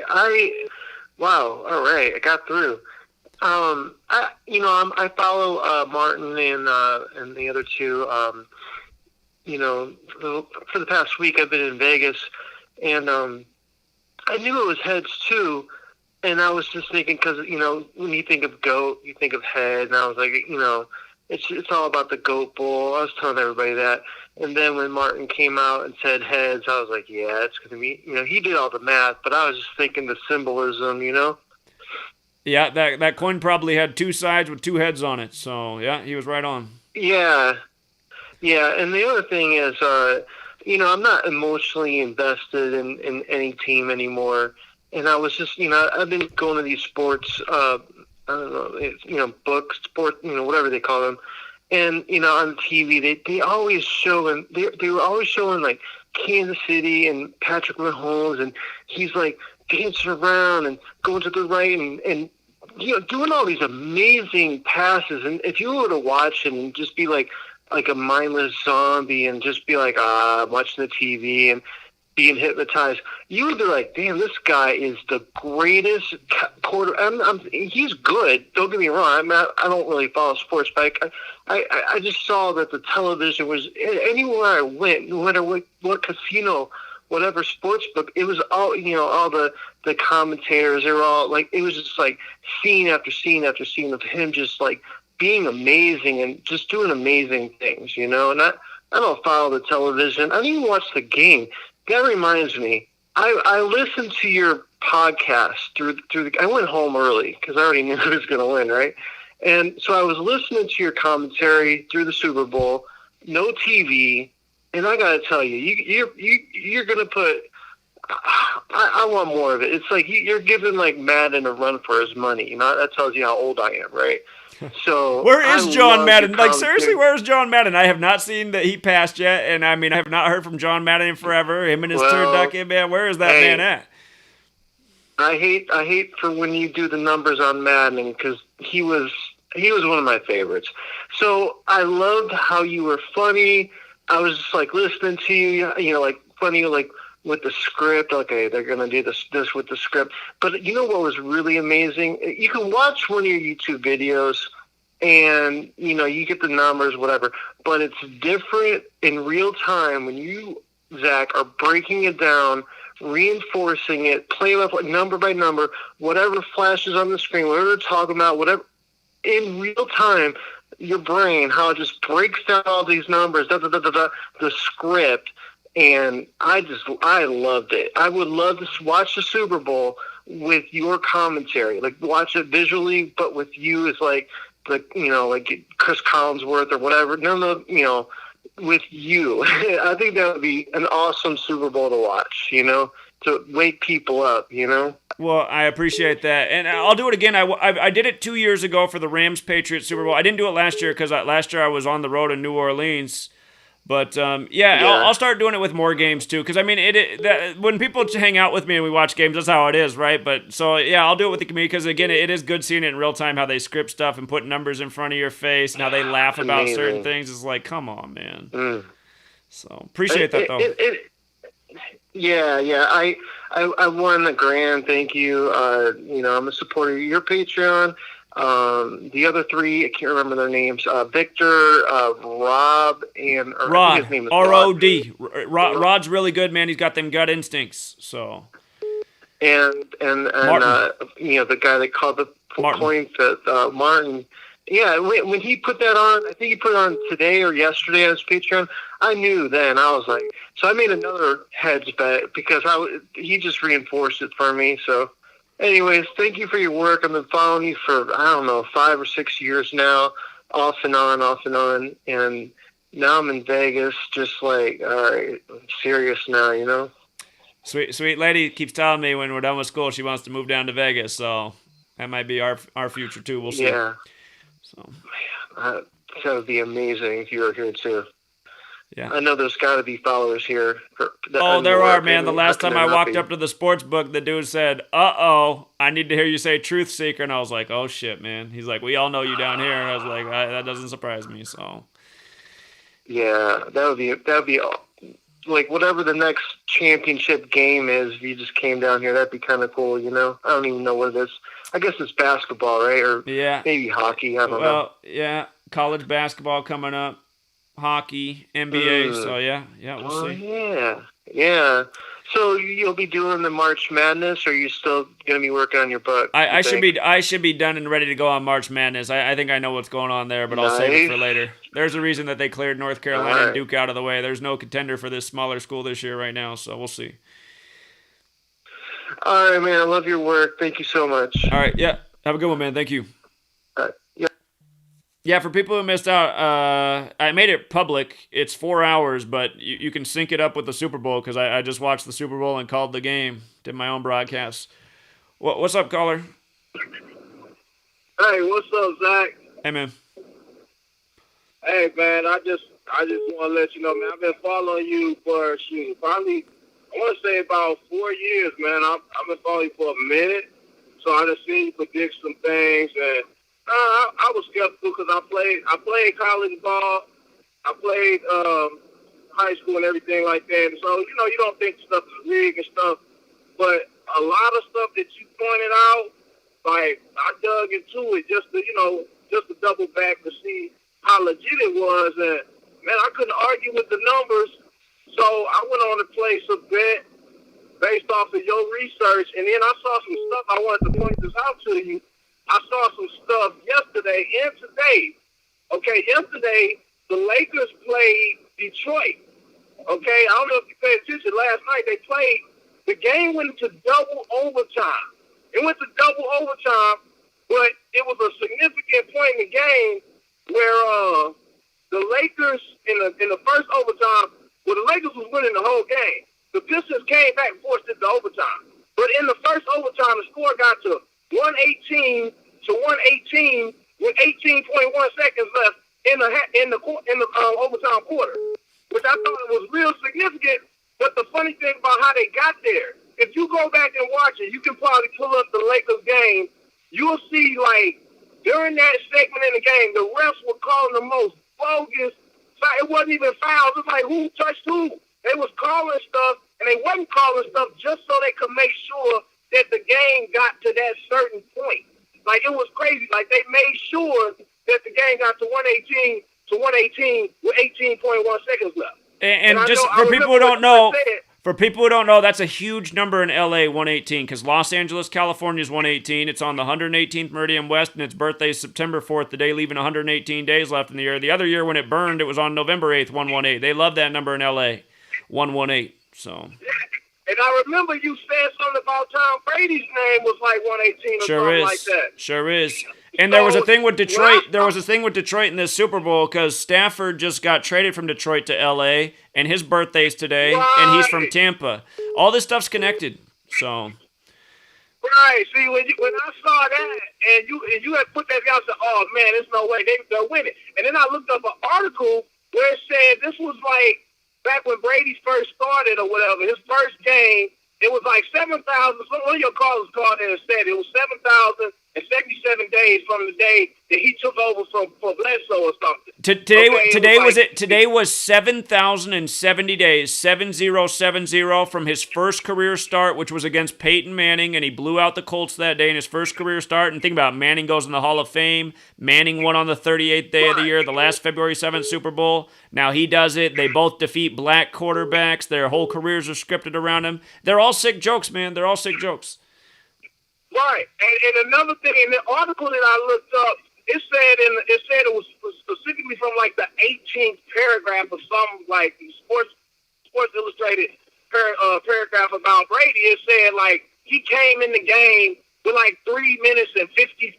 wow, all right, I got through. I follow Martin and the other two. For the past week I've been in Vegas, and I knew it was heads too. And I was just thinking, because when you think of goat, you think of head, and I was like, it's all about the goat bowl. I was telling everybody that. And then when Martin came out and said heads, I was like, yeah, it's going to be, he did all the math, but I was just thinking the symbolism, Yeah, that coin probably had 2 sides with 2 heads on it. So, yeah, he was right on. Yeah. Yeah, and the other thing is, I'm not emotionally invested in any team anymore. And I was just, I've been going to these sports, I don't know, books, sport, whatever they call them. And, on TV, they always show, and they were always showing, like, Kansas City and Patrick Mahomes, and he's, like, dancing around and going to the right and doing all these amazing passes. And if you were to watch him and just be, like a mindless zombie and just be, like, watching the TV and being hypnotized, you would be like, damn, this guy is the greatest quarter. He's good. Don't get me wrong. I don't really follow sports, but I just saw that the television was, anywhere I went, no matter what casino, whatever sports book, it was all, all the commentators, they were all like, it was just like scene after scene after scene of him just like being amazing and just doing amazing things, and I don't follow the television. I didn't even watch the game. That reminds me, I listened to your podcast I went home early because I already knew who was going to win, right? And so I was listening to your commentary through the Super Bowl, no TV, and I got to tell you, you're going to put, I want more of it. It's like you're giving like Madden a run for his money. That tells you how old I am, right? So where is John Madden? Like, seriously, where is John Madden? I have not seen that he passed yet, and I mean, I have not heard from John Madden in forever. Him and his turducken, man. Where is that man at? I hate for when you do the numbers on Madden, because he was one of my favorites. So I loved how you were funny. I was just like listening to you, like funny, like with the script. Okay, they're gonna do this with the script. But you know what was really amazing? You can watch one of your YouTube videos, and you get the numbers, whatever. But it's different in real time when you, Zach, are breaking it down, reinforcing it, playing up like number by number, whatever flashes on the screen, whatever they're talking about, whatever in real time. Your brain, how it just breaks down all these numbers, the script. And I loved it. I would love to watch the Super Bowl with your commentary, like watch it visually, but with you as like Chris Collinsworth or whatever. No, with you. I think that would be an awesome Super Bowl to watch, to wake people up, Well, I appreciate that. And I'll do it again. I did it 2 years ago for the Rams-Patriots Super Bowl. I didn't do it last year because last year I was on the road in New Orleans. But yeah, Yeah. I'll start doing it with more games too. Because I mean, when people hang out with me and we watch games, that's how it is, right? But so yeah, I'll do it with the community because again, it is good seeing it in real time how they script stuff and put numbers in front of your face and how they laugh about certain Amazing. things. It's like, come on, man. Mm. So appreciate that though. Yeah. I won the grand. Thank you. I'm a supporter of your Patreon. The other three, I can't remember their names. Victor, Rob, and I think his name is R-O-D. Rod's really good, man. He's got them gut instincts. So. And Martin. The guy that called the Martin. points at Martin. Yeah, when he put that on, I think he put it on today or yesterday on his Patreon. I knew then. I was like, so I made another heads bet because he just reinforced it for me. So, anyways, thank you for your work. I've been following you for 5 or 6 years now, off and on, and now I'm in Vegas. Just like, all right, I'm serious now. Sweet lady keeps telling me when we're done with school she wants to move down to Vegas, so that might be our future too. We'll see. Yeah. So. That would be amazing if you were here too. Yeah. I know there's got to be followers here. There are, man. The last time I walked up to the sports book, the dude said, "Uh-oh, I need to hear you say Truth Seeker," and I was like, "Oh shit, man." He's like, "We all know you down here," and I was like, "That doesn't surprise me." So. Yeah, that would be like whatever the next championship game is. If you just came down here, that'd be kind of cool. I don't even know what it is. I guess it's basketball, right? Or maybe hockey. I don't know. Well, yeah, college basketball coming up, hockey, NBA. So yeah, we'll see. Yeah. So you'll be doing the March Madness, or are you still going to be working on your book? I should be done and ready to go on March Madness. I think I know what's going on there, but I'll save it for later. There's a reason that they cleared North Carolina and Duke out of the way. There's no contender for this smaller school this year right now, so we'll see. All right, man. I love your work. Thank you so much. All right, yeah. Have a good one, man. Thank you. Yeah. Yeah, for people who missed out, I made it public. It's 4 hours, but you can sync it up with the Super Bowl because I just watched the Super Bowl and called the game. Did my own broadcast. What's up, caller? Hey, what's up, Zach? Hey, man. Hey, man, I just want to let you know, man, I've been following you for, probably, I want to say about 4 years, man. I've been following you for a minute, so I just seen you predict some things, and I was skeptical because I played college ball, I played high school and everything like that, and so, you don't think stuff is rigged and stuff, but a lot of stuff that you pointed out, like, I dug into it just to double back to see how legit it was, and, man, I couldn't argue with the numbers. So I went on to place a bet based off of your research, and then I saw some stuff. I wanted to point this out to you. I saw some stuff yesterday and today. Okay, yesterday, the Lakers played Detroit. Okay, I don't know if you paid attention. Last night, they played. The game went into double overtime. It went to double overtime, but it was a significant point in the game where the Lakers, in the first overtime, well, the Lakers was winning the whole game. The Pistons came back and forced it to overtime. But in the first overtime, the score got to 118 to 118 with 18.1 seconds left in the overtime quarter, which I thought was real significant. But the funny thing about how they got there, if you go back and watch it, you can probably pull up the Lakers game. You'll see, like, during that segment in the game, the refs were calling the most bogus. It wasn't even fouls. It's like, who touched who? They was calling stuff, and they wasn't calling stuff just so they could make sure that the game got to that certain point. Like, it was crazy. Like, they made sure that the game got to 118 to 118 with 18.1 seconds left. And just for people who don't know, that's a huge number in LA, 118, because Los Angeles, California is 118. It's on the 118th Meridian West, and its birthday is September 4th, the day leaving 118 days left in the year. The other year when it burned, it was on November 8th, 118. They love that number in LA, 118. So. And I remember you said something about Tom Brady's name was like 118 or something like that. Sure is. And there was a thing with Detroit. There was a thing with Detroit in this Super Bowl because Stafford just got traded from Detroit to L.A. and his birthday's today, and he's from Tampa. All this stuff's connected. So. Right. See, when I saw that and you had put that down, I said, "Oh man, there's no way they're winning." And then I looked up an article where it said this was like back when Brady first started or whatever. His first game, it was like 7,000. One of your callers called in and said it was 7,077 days from the day that he took over for Bledsoe or something. Today was 7,070 days, 7070 from his first career start, which was against Peyton Manning, and he blew out the Colts that day in his first career start. And think about it, Manning goes in the Hall of Fame. Manning won on the 38th day of the year, the last February 7th Super Bowl. Now he does it. They both defeat black quarterbacks. Their whole careers are scripted around him. They're all sick jokes, man. They're all sick jokes. Right, and another thing, in the article that I looked up, it said it was specifically from like the 18th paragraph of some like Sports Illustrated paragraph about Brady. It said like he came in the game with like 3 minutes and 55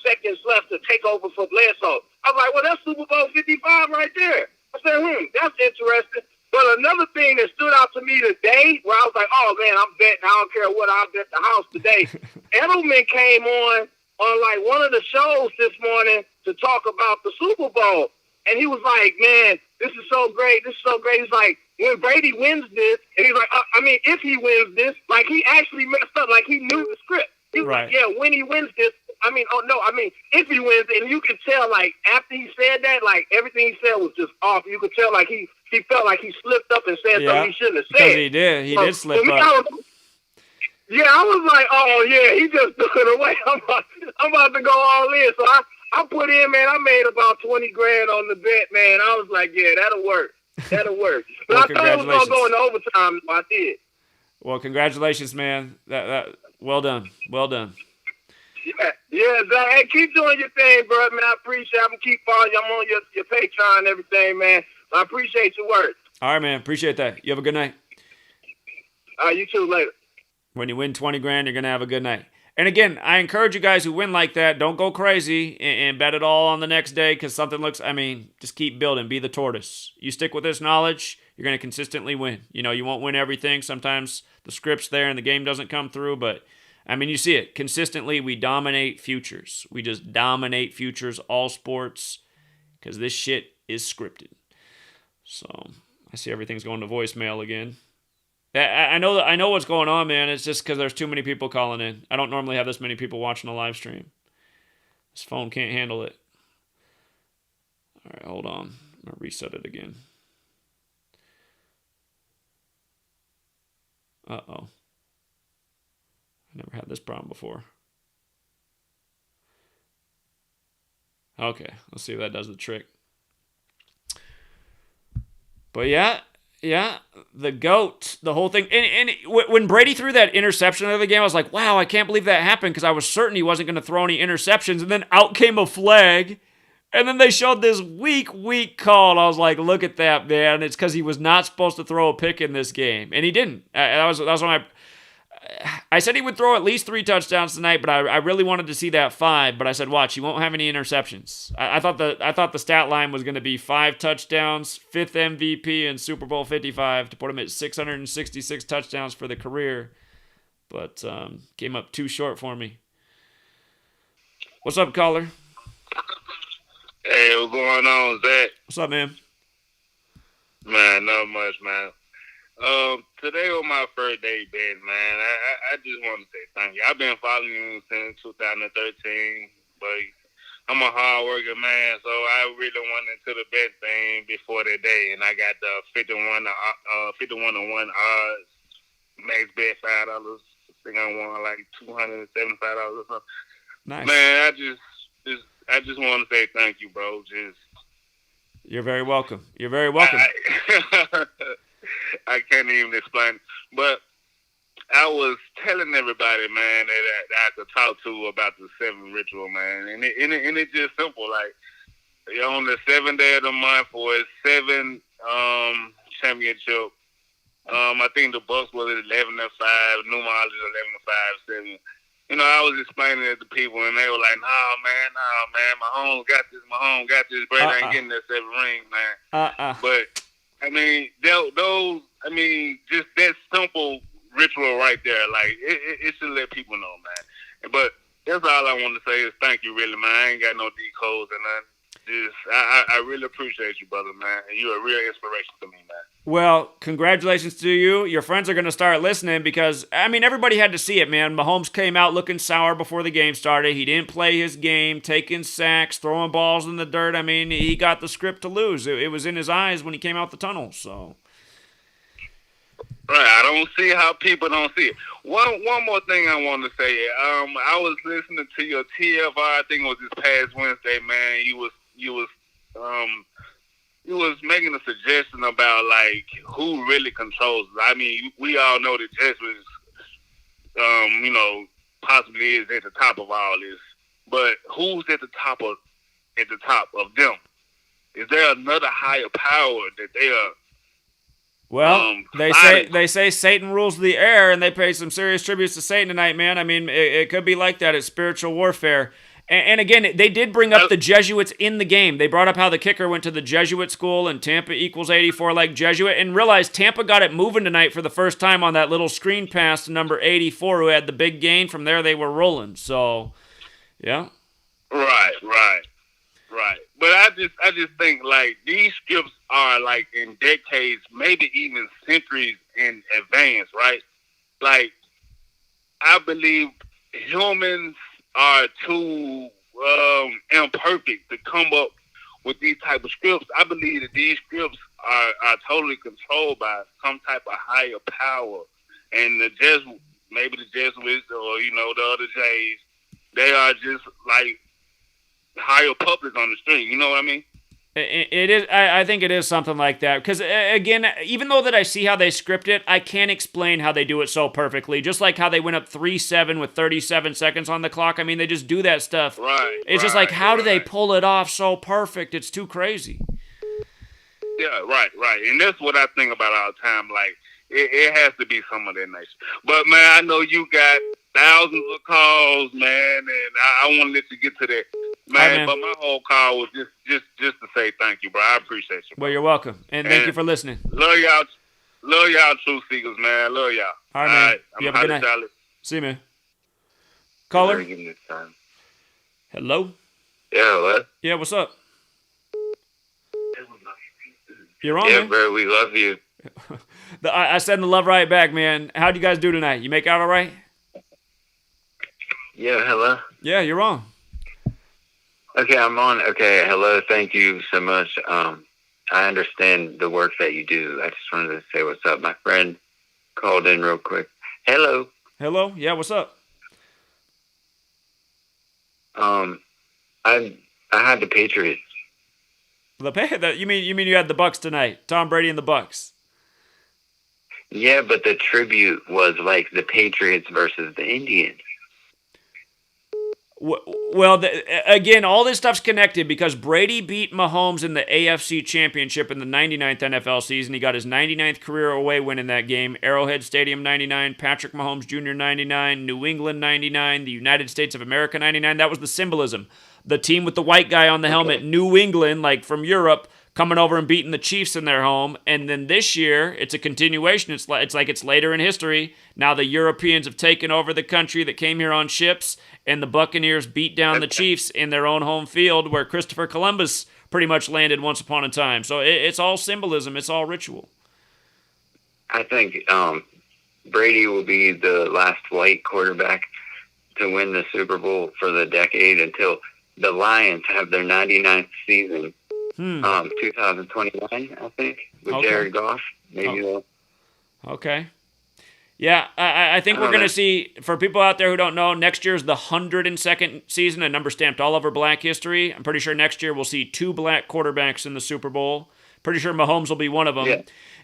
seconds left to take over for Bledsoe. I was like, well, that's Super Bowl 55 right there. I said, that's interesting. But another thing that stood out to me today, where I was like, oh, man, I'm betting. I don't care what I bet the house today. Edelman came on like one of the shows this morning to talk about the Super Bowl. And he was like, man, this is so great. This is so great. He's like, when Brady wins this, and he's like, if he wins this, like he actually messed up. Like he knew the script. He was like, yeah, when he wins this, if he wins, and you could tell, like, after he said that, like, everything he said was just off. You could tell, like, he felt like he slipped up and said something he shouldn't have said. Because he did. He did slip up. I was like, oh, yeah, he just took it away. I'm about to go all in. So I put in, man, I made about 20 grand on the bet, man. I was like, yeah, that'll work. That'll work. But I thought it was going to go into overtime, so I did. Well, congratulations, man. That well done. Well done. Yeah, Zach. Hey, keep doing your thing, bro, man. I appreciate it. I'm going to keep following you. I'm on your Patreon and everything, man. I appreciate your work. All right, man. Appreciate that. You have a good night. All right, you too. Later. When you win 20 grand, you're going to have a good night. And again, I encourage you guys who win like that, don't go crazy and bet it all on the next day because something looks, just keep building. Be the tortoise. You stick with this knowledge, you're going to consistently win. You won't win everything. Sometimes the script's there and the game doesn't come through, but you see it. Consistently, we dominate futures. We just dominate futures, all sports, because this shit is scripted. So, I see everything's going to voicemail again. I know what's going on, man. It's just because there's too many people calling in. I don't normally have this many people watching a live stream. This phone can't handle it. All right, hold on. I'm going to reset it again. Uh-oh. I never had this problem before. Okay, let's see if that does the trick. But yeah, the GOAT, the whole thing. And when Brady threw that interception of the game, I was like, wow, I can't believe that happened because I was certain he wasn't going to throw any interceptions. And then out came a flag. And then they showed this weak call. And I was like, look at that, man. It's because he was not supposed to throw a pick in this game. And he didn't. That was when I said he would throw at least 3 touchdowns tonight, but I really wanted to see that 5. But I said, watch, he won't have any interceptions. I thought the stat line was going to be 5 touchdowns, 5th MVP, and Super Bowl 55 to put him at 666 touchdowns for the career. But came up too short for me. What's up, caller? Hey, what's going on, Zach? What's up, man? Man, not much, man. Today was my first day betting, man. I just want to say thank you. I've been following you since 2013, but I'm a hard working man, so I really went into the bet thing before that day, and I got the 51 to 1 odds, max bet $5. I think I won like $275 or something. Nice. Man, I just want to say thank you, bro. You're very welcome. You're very welcome. I can't even explain. But I was telling everybody, man, that I could talk to about the 7 ritual, man. And it's just simple. Like, on the 7th day of the month for his 7 championship, I think the Bucks was at 11-5, New Orleans 11-5, 7. I was explaining it to people, and they were like, nah, man, Mahomes got this. Brady ain't getting that 7 ring, man. But just that simple ritual right there, like, it should let people know, man. But that's all I want to say is thank you, really, man. I ain't got no D codes or nothing. I really appreciate you, brother, man. You're a real inspiration to me, man. Well, congratulations to you. Your friends are going to start listening because, I mean, everybody had to see it, man. Mahomes came out looking sour before the game started. He didn't play his game, taking sacks, throwing balls in the dirt. I mean, he got the script to lose. It was in his eyes when he came out the tunnel, so. Right, I don't see how people don't see it. One more thing I want to say. I was listening to your TFR. I think it was this past Wednesday, man. You was making a suggestion about like who really controls it. I mean, we all know that Jess was, possibly is at the top of all this. But who's at the top of them? Is there another higher power that they are? Well, they say Satan rules the air, and they pay some serious tributes to Satan tonight, man. I mean, it could be like that. It's spiritual warfare. And again, they did bring up the Jesuits in the game. They brought up how the kicker went to the Jesuit school, and Tampa equals 84 like Jesuit, and realized Tampa got it moving tonight for the first time on that little screen pass to number 84, who had the big gain. From there, they were rolling. So, yeah. Right. But I just think like these scripts are like in decades, maybe even centuries in advance, right? Like I believe humans are too imperfect to come up with these type of scripts. I believe that these scripts are totally controlled by some type of higher power, and maybe the Jesuits or the other J's, they are just like higher puppets on the string. You know what I mean? It is. I think it is something like that. Because, again, even though that I see how they script it, I can't explain how they do it so perfectly. Just like how they went up 3-7 with 37 seconds on the clock. I mean, they just do that stuff. Right. It's just like, how do they pull it off so perfect? It's too crazy. Yeah, right. And that's what I think about all the time. Like, it has to be some of that nature. But, man, I know you got thousands of calls, man, and I want to let you get to that. Man, but my whole call was just to say thank you, bro. I appreciate you, bro. Well, you're welcome. And thank you for listening. Love y'all truth seekers, man. Love y'all. All right, man. You have a good night. See you, man. Caller? Hello? Yeah, what? Yeah, what's up? You're on, yeah, man. bro, we love you. I send the love right back, man. How'd you guys do tonight? You make out all right? Yeah, hello? Yeah, you're on. Okay, I'm on. Okay, hello. Thank you so much. I understand the work that you do. I just wanted to say what's up. My friend called in real quick. Hello. Hello? Yeah, what's up? I had the Patriots. You mean you had the Bucks tonight? Tom Brady and the Bucks. Yeah, but the tribute was like the Patriots versus the Indians. Well, again, all this stuff's connected because Brady beat Mahomes in the AFC Championship in the 99th NFL season. He got his 99th career away win in that game. Arrowhead Stadium 99, Patrick Mahomes Jr. 99, New England 99, the United States of America 99. That was the symbolism. The team with the white guy on the helmet, New England, like from Europe, coming over and beating the Chiefs in their home. And then this year, it's a continuation. It's like it's later in history. Now the Europeans have taken over the country that came here on ships, and the Buccaneers beat down the Chiefs in their own home field where Christopher Columbus pretty much landed once upon a time. So it's all symbolism. It's all ritual. I think Brady will be the last white quarterback to win the Super Bowl for the decade until the Lions have their 99th season. 2021, I think, with Jared Goff. Maybe. Okay. Yeah, I think we're going to see, for people out there who don't know, next year's the 102nd season, a number stamped all over Black history. I'm pretty sure next year we'll see 2 black quarterbacks in the Super Bowl. Pretty sure Mahomes will be one of them. Yeah.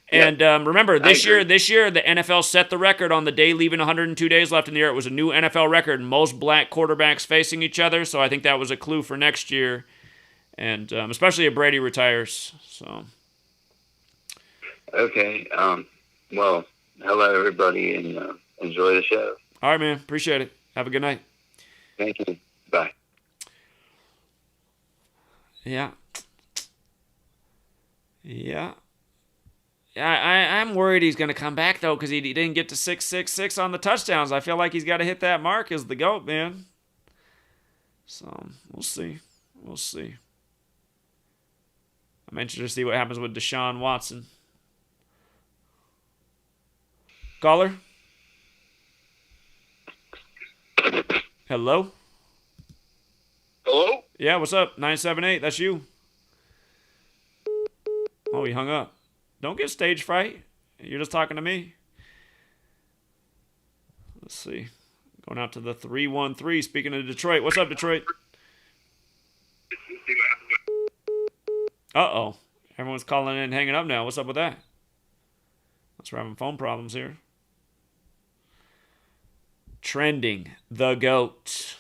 And remember, this year, the NFL set the record on the day leaving 102 days left in the year. It was a new NFL record, most black quarterbacks facing each other. So I think that was a clue for next year. And especially if Brady retires. So. Okay. Well, hello, everybody, and enjoy the show. All right, man. Appreciate it. Have a good night. Thank you. Bye. Yeah. I'm worried he's going to come back, though, because he didn't get to 666 on the touchdowns. I feel like he's got to hit that mark as the GOAT, man. So, we'll see. I'm interested to see what happens with Deshaun Watson. Caller? Hello? Hello? Yeah, what's up? 978, that's you. Oh, he hung up. Don't get stage fright. You're just talking to me. Let's see. Going out to the 313. Speaking of Detroit. What's up, Detroit? Uh-oh. Everyone's calling in and hanging up now. What's up with that? Let's we're having phone problems here. Trending. The GOAT.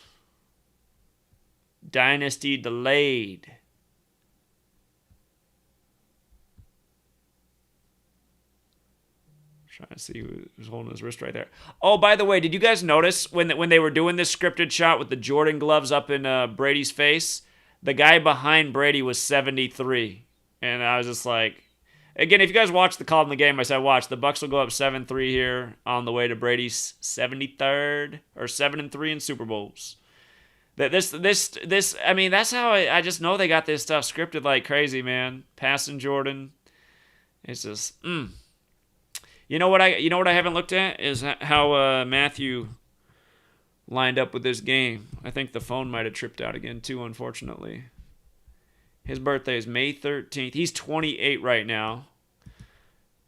Dynasty delayed. Trying to see who's holding his wrist right there. Oh, by the way, did you guys notice when they were doing this scripted shot with the Jordan gloves up in Brady's face, the guy behind Brady was 73, and I was just like, again, if you guys watch the call in the game, I said watch the Bucks will go up 7-3 here on the way to Brady's 73rd or 7-3 in Super Bowls. This I mean, that's how I just know they got this stuff scripted like crazy, man. Passing Jordan, it's just You know what I haven't looked at is how Matthew lined up with this game. I think the phone might have tripped out again too, unfortunately. His birthday is May 13th. He's 28 right now.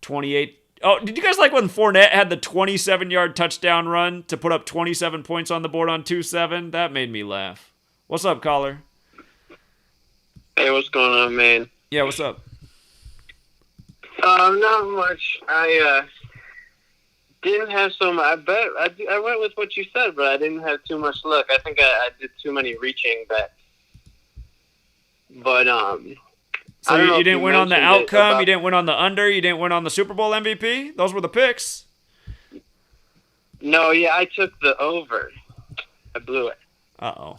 28. Oh, did you guys like when Fournette had the 27-yard touchdown run to put up 27 points on the board on 2-7? That made me laugh. What's up, caller? Hey, what's going on, man? Yeah, what's up? Not much. I didn't have I went with what you said, but I didn't have too much luck. I think I did too many reaching bets. But so you didn't win on the outcome. You didn't win on the under. You didn't win on the Super Bowl MVP. Those were the picks. No, yeah, I took the over. I blew it. Uh-oh.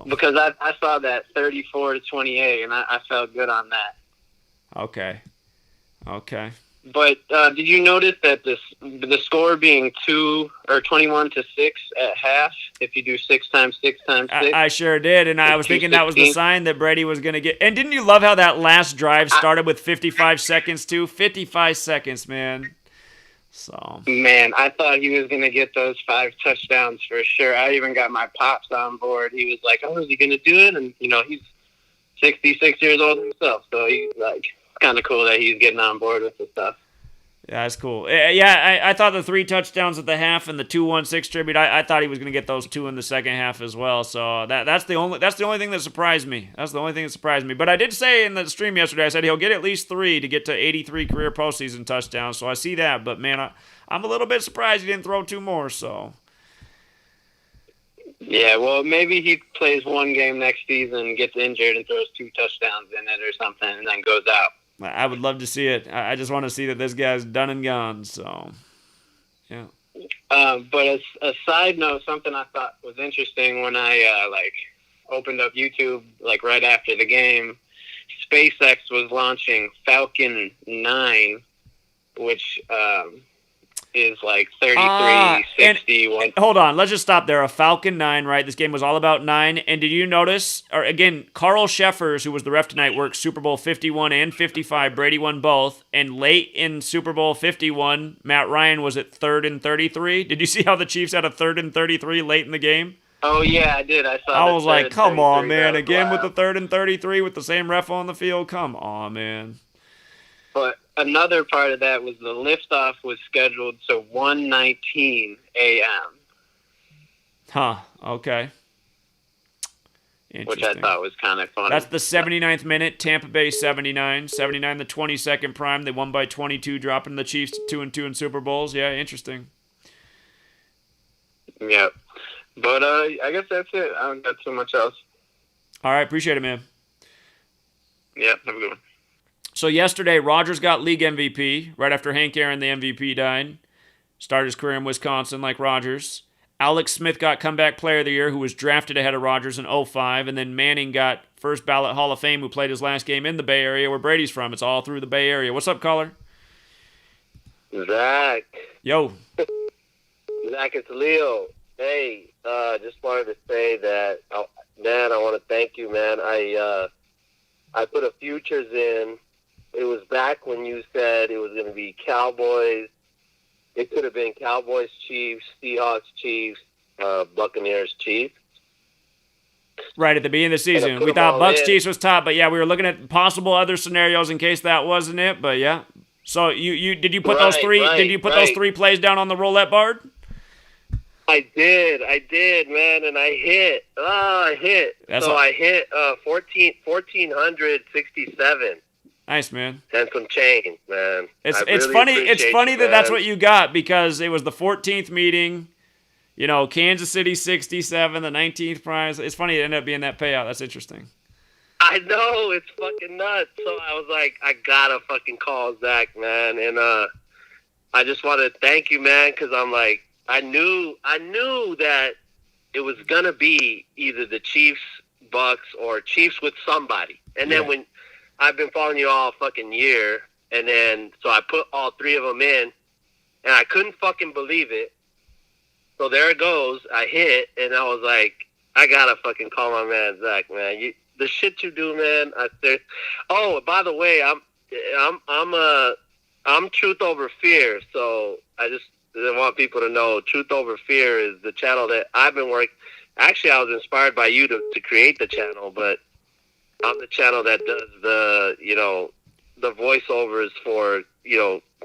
Because I saw that 34-28, and I felt good on that. Okay. But did you notice that the score being 21-6 at half? If you do 6 times 6 times 6, I sure did, and I was thinking that was the sign that Brady was going to get. And didn't you love how that last drive started with 55 seconds too? 55 seconds, man. So man, I thought he was going to get those 5 touchdowns for sure. I even got my pops on board. He was like, "Oh, is he going to do it?" And he's 66 years old himself, so he's like. Kind of cool that he's getting on board with this stuff. Yeah, that's cool. Yeah, I thought the 3 touchdowns at the half and the 2-1-6 tribute. I thought he was going to get those 2 in the second half as well. So that's the only thing that surprised me. That's the only thing that surprised me. But I did say in the stream yesterday, I said he'll get at least 3 to get to 83 career postseason touchdowns. So I see that. But man, I'm a little bit surprised he didn't throw 2 more. So. Yeah, well, maybe he plays 1 game next season, gets injured, and throws 2 touchdowns in it or something, and then goes out. I would love to see it. I just want to see that this guy's done and gone. So, yeah. But a side note, something I thought was interesting when I opened up YouTube right after the game, SpaceX was launching Falcon 9, which is 33, 60. Hold on, let's just stop there. A Falcon 9, right? This game was all about 9. And did you notice, or again, Carl Sheffers, who was the ref tonight, worked Super Bowl 51 and 55. Brady won both. And late in Super Bowl 51, Matt Ryan was at 3rd and 33. Did you see how the Chiefs had a 3rd and 33 late in the game? Oh, yeah, I did. I saw I was like, come on, man. Again wild. with the 3rd and 33 with the same ref on the field? Come on, man. But another part of that was the liftoff was scheduled to 1:19 a.m. Huh, okay. Which I thought was kind of funny. That's the 79th minute, Tampa Bay 79. 79 the 22nd prime. They won by 22, dropping the Chiefs to 2-2 in Super Bowls. Yeah, interesting. Yep. But I guess that's it. I don't got too much else. All right, appreciate it, man. Yep, have a good one. So yesterday, Rodgers got league MVP right after Hank Aaron, the MVP, died. Started his career in Wisconsin like Rodgers. Alex Smith got comeback player of the year, who was drafted ahead of Rodgers in 2005. And then Manning got first ballot Hall of Fame, who played his last game in the Bay Area, where Brady's from. It's all through the Bay Area. What's up, caller? Zach. Yo. Zach, it's Leo. Hey, just wanted to say that, man, I want to thank you, man. I I put a futures in. It was back when you said it was going to be Cowboys. It could have been Cowboys, Chiefs, Seahawks, Chiefs, Buccaneers, Chiefs. Right at the beginning of the season, we thought Bucks Chiefs was top, but yeah, we were looking at possible other scenarios in case that wasn't it. But yeah, so you did you put those three? Did you put those 3 plays down on the roulette board? I did, man, and I hit. I hit. I hit 1,467. Nice, man. And some change, man. It's funny. It's funny that that's what you got because it was the 14th meeting. You know, Kansas City 67, the 19th prize. It's funny it ended up being that payout. That's interesting. I know, it's fucking nuts. So I was like, I gotta fucking call Zach, man. And I just want to thank you, man, because I'm like, I knew that it was gonna be either the Chiefs, Bucks, or Chiefs with somebody. And then when I've been following you all fucking year, and then so I put all 3 of them in, and I couldn't fucking believe it. So there it goes. I hit, and I was like, I gotta fucking call my man Zach, man. The shit you do, man. Oh, by the way, I'm Truth Over Fear. So I just want people to know Truth Over Fear is the channel that I've been working. Actually, I was inspired by you to create the channel, but I'm the channel that does the voiceovers for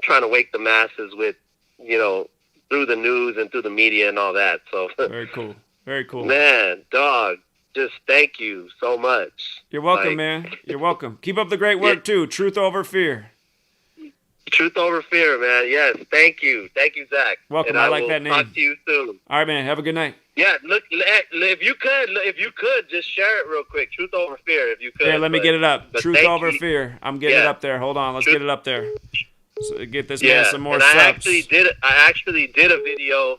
trying to wake the masses with through the news and through the media and all that. So very cool. Very cool. Man, dog, just thank you so much. You're welcome, man. You're welcome. Keep up the great work, too. Truth Over Fear. Truth Over Fear, man. Yes, thank you. Thank you, Zach. Welcome. I like that name. Talk to you soon. All right, man. Have a good night. Yeah, look, if you could, just share it real quick. Truth Over Fear, if you could. Yeah, let me get it up. Truth Over Fear. I'm getting it up there. Hold on. Let's get it up there. So get this man some more subs. I actually did a video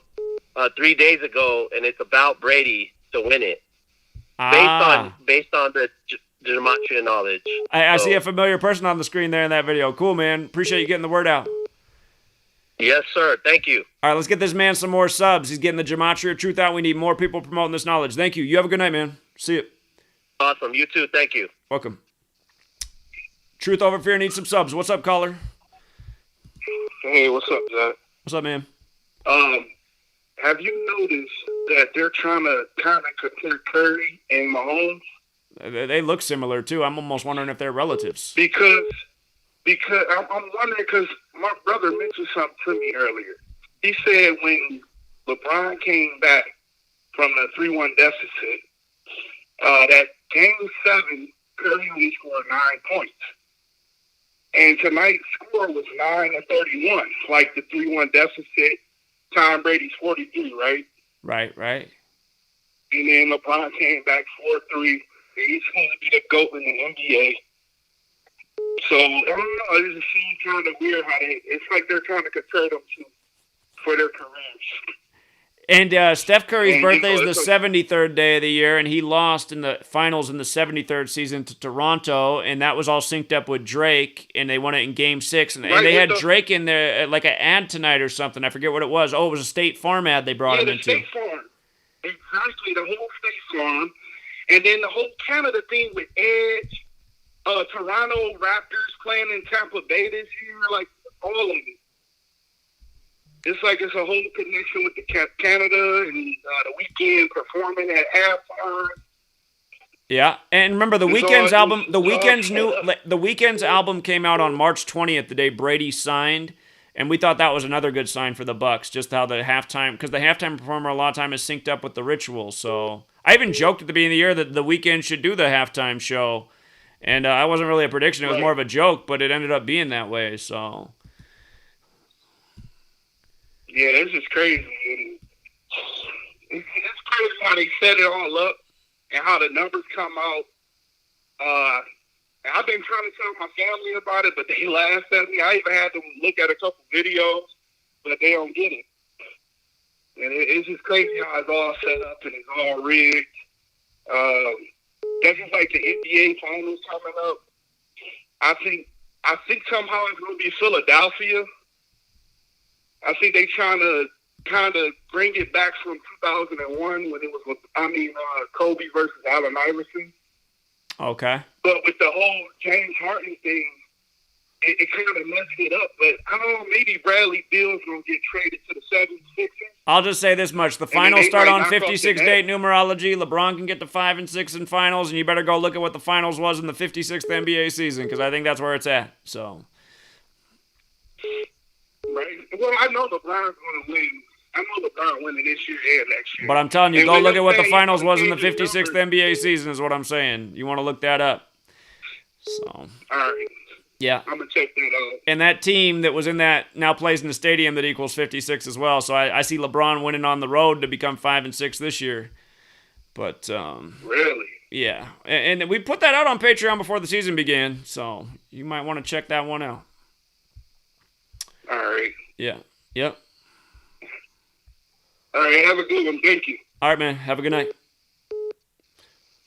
3 days ago, and it's about Brady to win it. Based on the Gematria knowledge. I see a familiar person on the screen there in that video. Cool, man. Appreciate you getting the word out. Yes, sir. Thank you. All right, let's get this man some more subs. He's getting the Gematria truth out. We need more people promoting this knowledge. Thank you. You have a good night, man. See you. Awesome. You too. Thank you. Welcome. Truth Over Fear needs some subs. What's up, caller? Hey, what's up, Zach? What's up, man? Have you noticed that they're trying to kind of compare Curry and Mahomes? They look similar, too. I'm almost wondering if they're relatives. Because I'm wondering, because my brother mentioned something to me earlier. He said when LeBron came back from the 3-1 deficit, that Game 7, Curry only scored 9 points. And tonight's score was 9-31, like the 3-1 deficit. Tom Brady's 43, right? Right. And then LeBron came back 4-3. And he's going to be the GOAT in the NBA. So, I don't know. It just seems kind of weird how it's like they're trying to compare them for their careers. And Steph Curry's birthday is the 73rd day of the year, and he lost in the finals in the 73rd season to Toronto, and that was all synced up with Drake, and they won it in Game 6. And they had Drake in there like an ad tonight or something. I forget what it was. Oh, it was a State Farm ad they brought him into. State Farm. Exactly, the whole State Farm. And then the whole Canada thing with Edge, Toronto Raptors playing in Tampa Bay this year, like all of it. It's like it's a whole connection with the Canada and the Weeknd performing at halftime. Yeah, and remember the Weeknd's album. The Weeknd's album came out on March 20th, the day Brady signed, and we thought that was another good sign for the Bucks. Just how the halftime, because the halftime performer a lot of time is synced up with the ritual. So I even joked at the beginning of the year that the Weeknd should do the halftime show, and I wasn't really a prediction; it was more of a joke, but it ended up being that way. So. Yeah, it's just crazy. It's crazy how they set it all up and how the numbers come out. I've been trying to tell my family about it, but they laughed at me. I even had them look at a couple videos, but they don't get it. And it's just crazy how it's all set up and it's all rigged. That's just like the NBA finals coming up. I think somehow it's going to be Philadelphia. I think they trying to kind of bring it back from 2001 when it was, Kobe versus Allen Iverson. Okay. But with the whole James Harden thing, it kind of messed it up. But I don't know, maybe Bradley Beal's going to get traded to the 76ers. I'll just say this much. The finals start on 56-date numerology. LeBron can get to 5 and 6 in finals, and you better go look at what the finals was in the 56th NBA season, because I think that's where it's at. So. Right. Well, I know LeBron's going to win. I know LeBron winning this year and next year. But I'm telling you, go look at what the finals was in the 56th NBA season is what I'm saying. You want to look that up. So. All right. Yeah. I'm going to check that out. And that team that was in that now plays in the stadium that equals 56 as well. So I see LeBron winning on the road to become 5 and 6 this year. But really? Yeah. And we put that out on Patreon before the season began, so you might want to check that one out. All right. Yeah. Yep. All right, have a good one. Thank you. All right, man. Have a good night.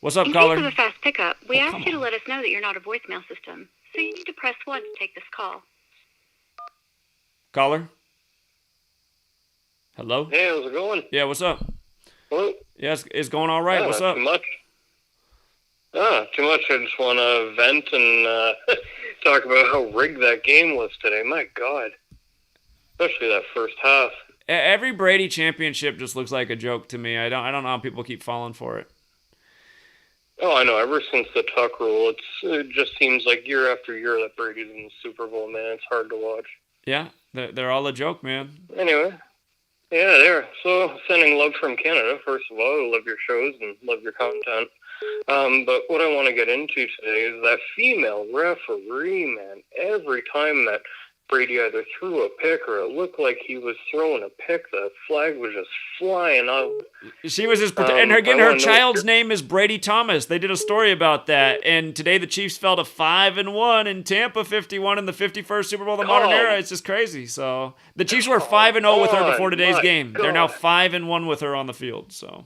What's up, In caller? case of a fast pickup, we ask you to let us know that you're not a voicemail system. So you need to press 1 to take this call. Caller? Hello? Hey, how's it going? Yeah, what's up? Hello? Yeah, it's going all right. What's not up? Too much. Too much. I just want to vent and talk about how rigged that game was today. My God. Especially that first half. Every Brady championship just looks like a joke to me. I don't know how people keep falling for it. Oh, I know. Ever since the Tuck rule, it just seems like year after year that Brady's in the Super Bowl, man. It's hard to watch. Yeah, they're all a joke, man. Anyway, yeah, there. So, sending love from Canada, first of all. I love your shows and love your content. But what I want to get into today is that female referee, man. Every time that Brady either threw a pick or it looked like he was throwing a pick, the flag was just flying out. She was his and her child's name is Brady Thomas. They did a story about that, and today the Chiefs fell to 5-1 in Tampa, 51 in the 51st Super Bowl of the modern era. It's just crazy. So the Chiefs were 5-0 with her before today's game. They're now 5-1 with her on the field. So.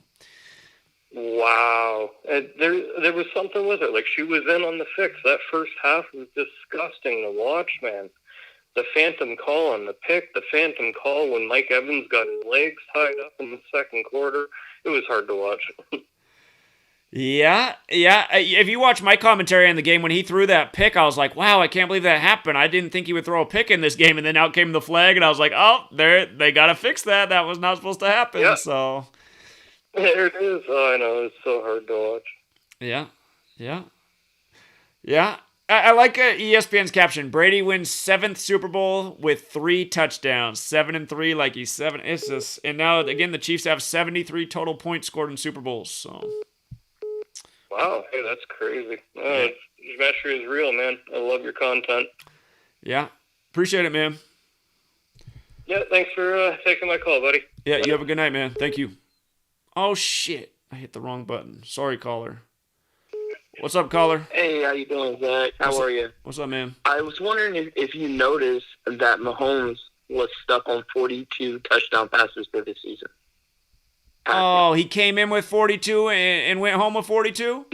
Wow. There was something with her. Like, she was in on the fix. That first half was disgusting to watch, man. The phantom call on the pick, the phantom call when Mike Evans got his legs tied up in the second quarter. It was hard to watch. Yeah. If you watch my commentary on the game, when he threw that pick, I was like, wow, I can't believe that happened. I didn't think he would throw a pick in this game, and then out came the flag, and I was like, oh, they got to fix that. That was not supposed to happen, yeah. So... There it is. Oh, I know. It's so hard to watch. Yeah. I like ESPN's caption. Brady wins 7th Super Bowl with 3 touchdowns. 7-3, like he's 7. It's just, and now again the Chiefs have 73 total points scored in Super Bowls. So. Wow, hey, that's crazy. Gematria is real, man. I love your content. Yeah, appreciate it, man. Yeah, thanks for taking my call, buddy. Yeah, you have a good night, man. Thank you. Oh shit, I hit the wrong button. Sorry, caller. What's up, caller? Hey, how you doing, Zach? How are you? What's up, man? I was wondering if you noticed that Mahomes was stuck on 42 touchdown passes for this season. Oh, he came in with 42 and went home with 42?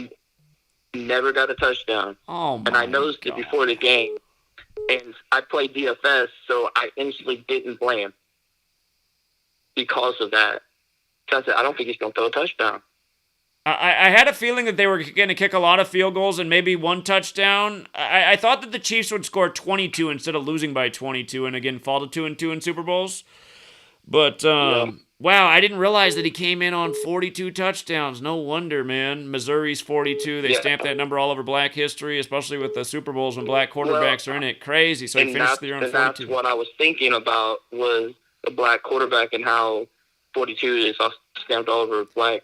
Never got a touchdown. Oh, my And I noticed it before the game. And I played DFS, so I instantly didn't play him because of that. So I said, I don't think he's going to throw a touchdown. I had a feeling that they were going to kick a lot of field goals and maybe one touchdown. I thought that the Chiefs would score 22 instead of losing by 22 and again fall to 2-2 in Super Bowls. But, wow, I didn't realize that he came in on 42 touchdowns. No wonder, man. Missouri's 42. They stamped that number all over black history, especially with the Super Bowls when black quarterbacks are in it. Crazy. So he finished the year on 42. That's what I was thinking about was the black quarterback and how 42 is stamped all over black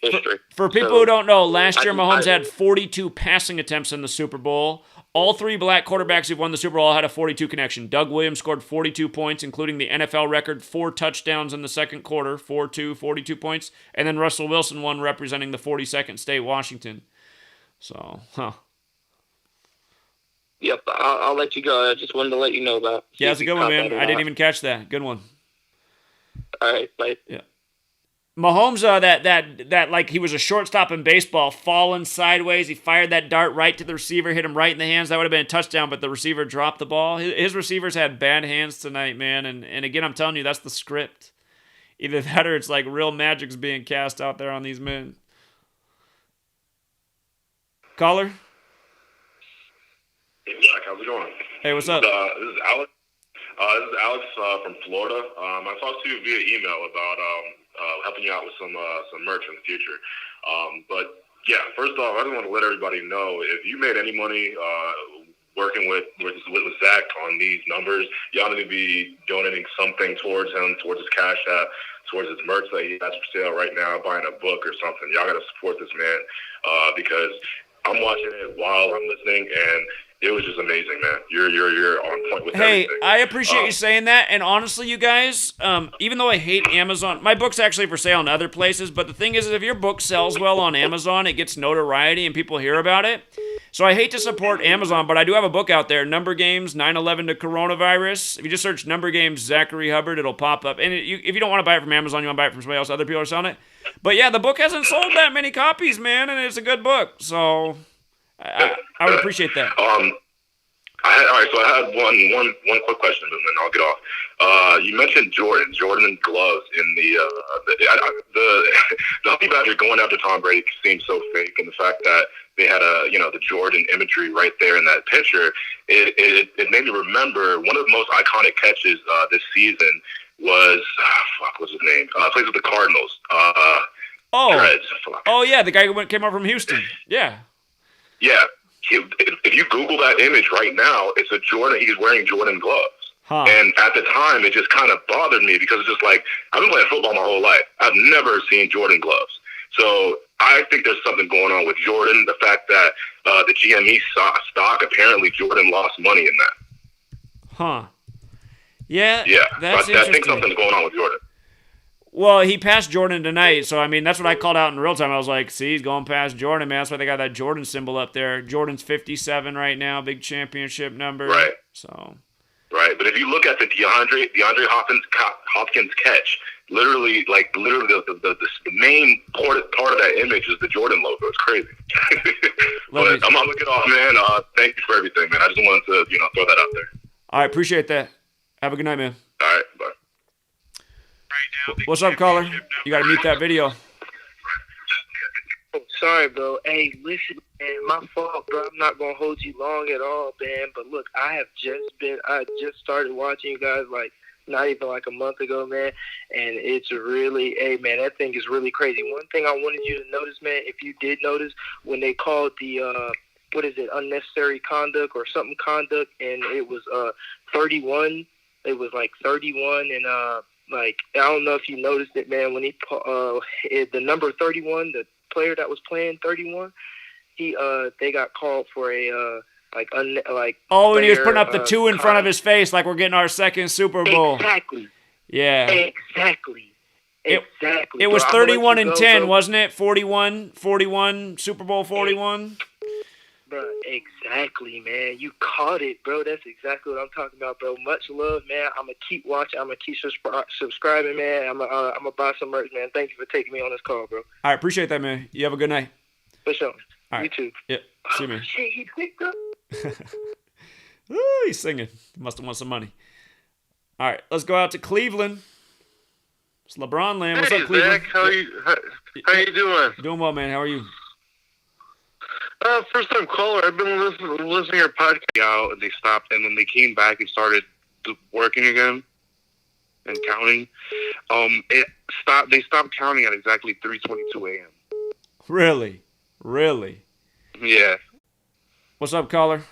history. For people who don't know, last year Mahomes had 42 passing attempts in the Super Bowl. All 3 black quarterbacks who've won the Super Bowl had a 42 connection. Doug Williams scored 42 points, including the NFL record, 4 touchdowns in the second quarter, 4-2, 42 points. And then Russell Wilson won representing the 42nd state, Washington. So, Yep, I'll let you go. I just wanted to let you know about. Yeah, it's a good one, man. I didn't even catch that. Good one. All right, bye. Yeah. Mahomes, that like he was a shortstop in baseball, falling sideways. He fired that dart right to the receiver, hit him right in the hands. That would have been a touchdown, but the receiver dropped the ball. His receivers had bad hands tonight, man. And again, I'm telling you, that's the script. Either that or it's like real magic's being cast out there on these men. Caller? Hey, Zach, how's it going? Hey, what's up? This is Alex. This is Alex from Florida. I talked to you via email about helping you out with some merch in the future. But yeah, first off, I just want to let everybody know if you made any money working with Zach on these numbers, y'all need to be donating something towards him, towards his Cash App, towards his merch that he has for sale right now, buying a book or something. Y'all got to support this man because I'm watching it while I'm listening, and it was just amazing, man. You're on point with everything. Hey, I appreciate you saying that. And honestly, you guys, even though I hate Amazon, my book's actually for sale in other places. But the thing is if your book sells well on Amazon, it gets notoriety and people hear about it. So I hate to support Amazon, but I do have a book out there, Number Games, 9/11 to Coronavirus. If you just search Number Games, Zachary Hubbard, it'll pop up. And if you don't want to buy it from Amazon, you want to buy it from somebody else, other people are selling it. But yeah, the book hasn't sold that many copies, man, and it's a good book. So I would appreciate that. All right, so I had one quick question, and then I'll get off. You mentioned Jordan gloves in the Honey Badger going after Tom Brady seems so fake, and the fact that they had the Jordan imagery right there in that picture, it made me remember one of the most iconic catches this season was what's his name? Plays with the Cardinals. Oh yeah, the guy who came over from Houston. Yeah. Yeah. If you Google that image right now, it's a Jordan. He's wearing Jordan gloves. Huh. And at the time, it just kind of bothered me because it's just like, I've been playing football my whole life. I've never seen Jordan gloves. So I think there's something going on with Jordan. The fact that the GME stock, apparently Jordan lost money in that. Huh. Yeah. Yeah. That's I think something's going on with Jordan. Well, he passed Jordan tonight, so I mean that's what I called out in real time. I was like, "See, he's going past Jordan, man. That's why they got that Jordan symbol up there. Jordan's 57 right now, big championship number." Right. So. Right, but if you look at the DeAndre Hopkins catch, literally the main part of that image is the Jordan logo. It's crazy. But I'm gonna get off, man. Thank you for everything, man. I just wanted to throw that out there. All right, appreciate that. Have a good night, man. All right, bye. What's up, caller? You got to mute that video. Oh, sorry, bro. Hey, listen, man, my fault, bro. I'm not gonna hold you long at all, man. But look, I just started watching you guys not even a month ago, man. And it's really, hey, man, that thing is really crazy. One thing I wanted you to notice, man, if you did notice, when they called the unnecessary conduct or something conduct, and it was 31. It was 31 and I don't know if you noticed it, man. When the number 31, the player that was playing 31, they got called for a and he was putting up the 2 in front of his face like we're getting our second Super Bowl. Exactly. Yeah. Exactly. It was 31 and 10, wasn't it? 41, Super Bowl 41. Bro, exactly, man. You caught it, bro. That's exactly what I'm talking about, bro. Much love, man. I'm going to keep watching. I'm going to keep subscribing, man. I'm going to buy some merch, man. Thank you for taking me on this call, bro. All right, appreciate that, man. You have a good night. For sure. All right. You too. Yep. See you, man. Shit, he picked up. Ooh, he's singing. Must have won some money. All right, let's go out to Cleveland. It's LeBron land. What's up, Cleveland? Zach, how you doing? Doing well, man. How are you? First time caller. I've been listening to your podcast out, and they stopped, and then they came back and started working again and counting. They stopped counting at exactly 3:22 a.m. Really? Yeah. What's up, caller?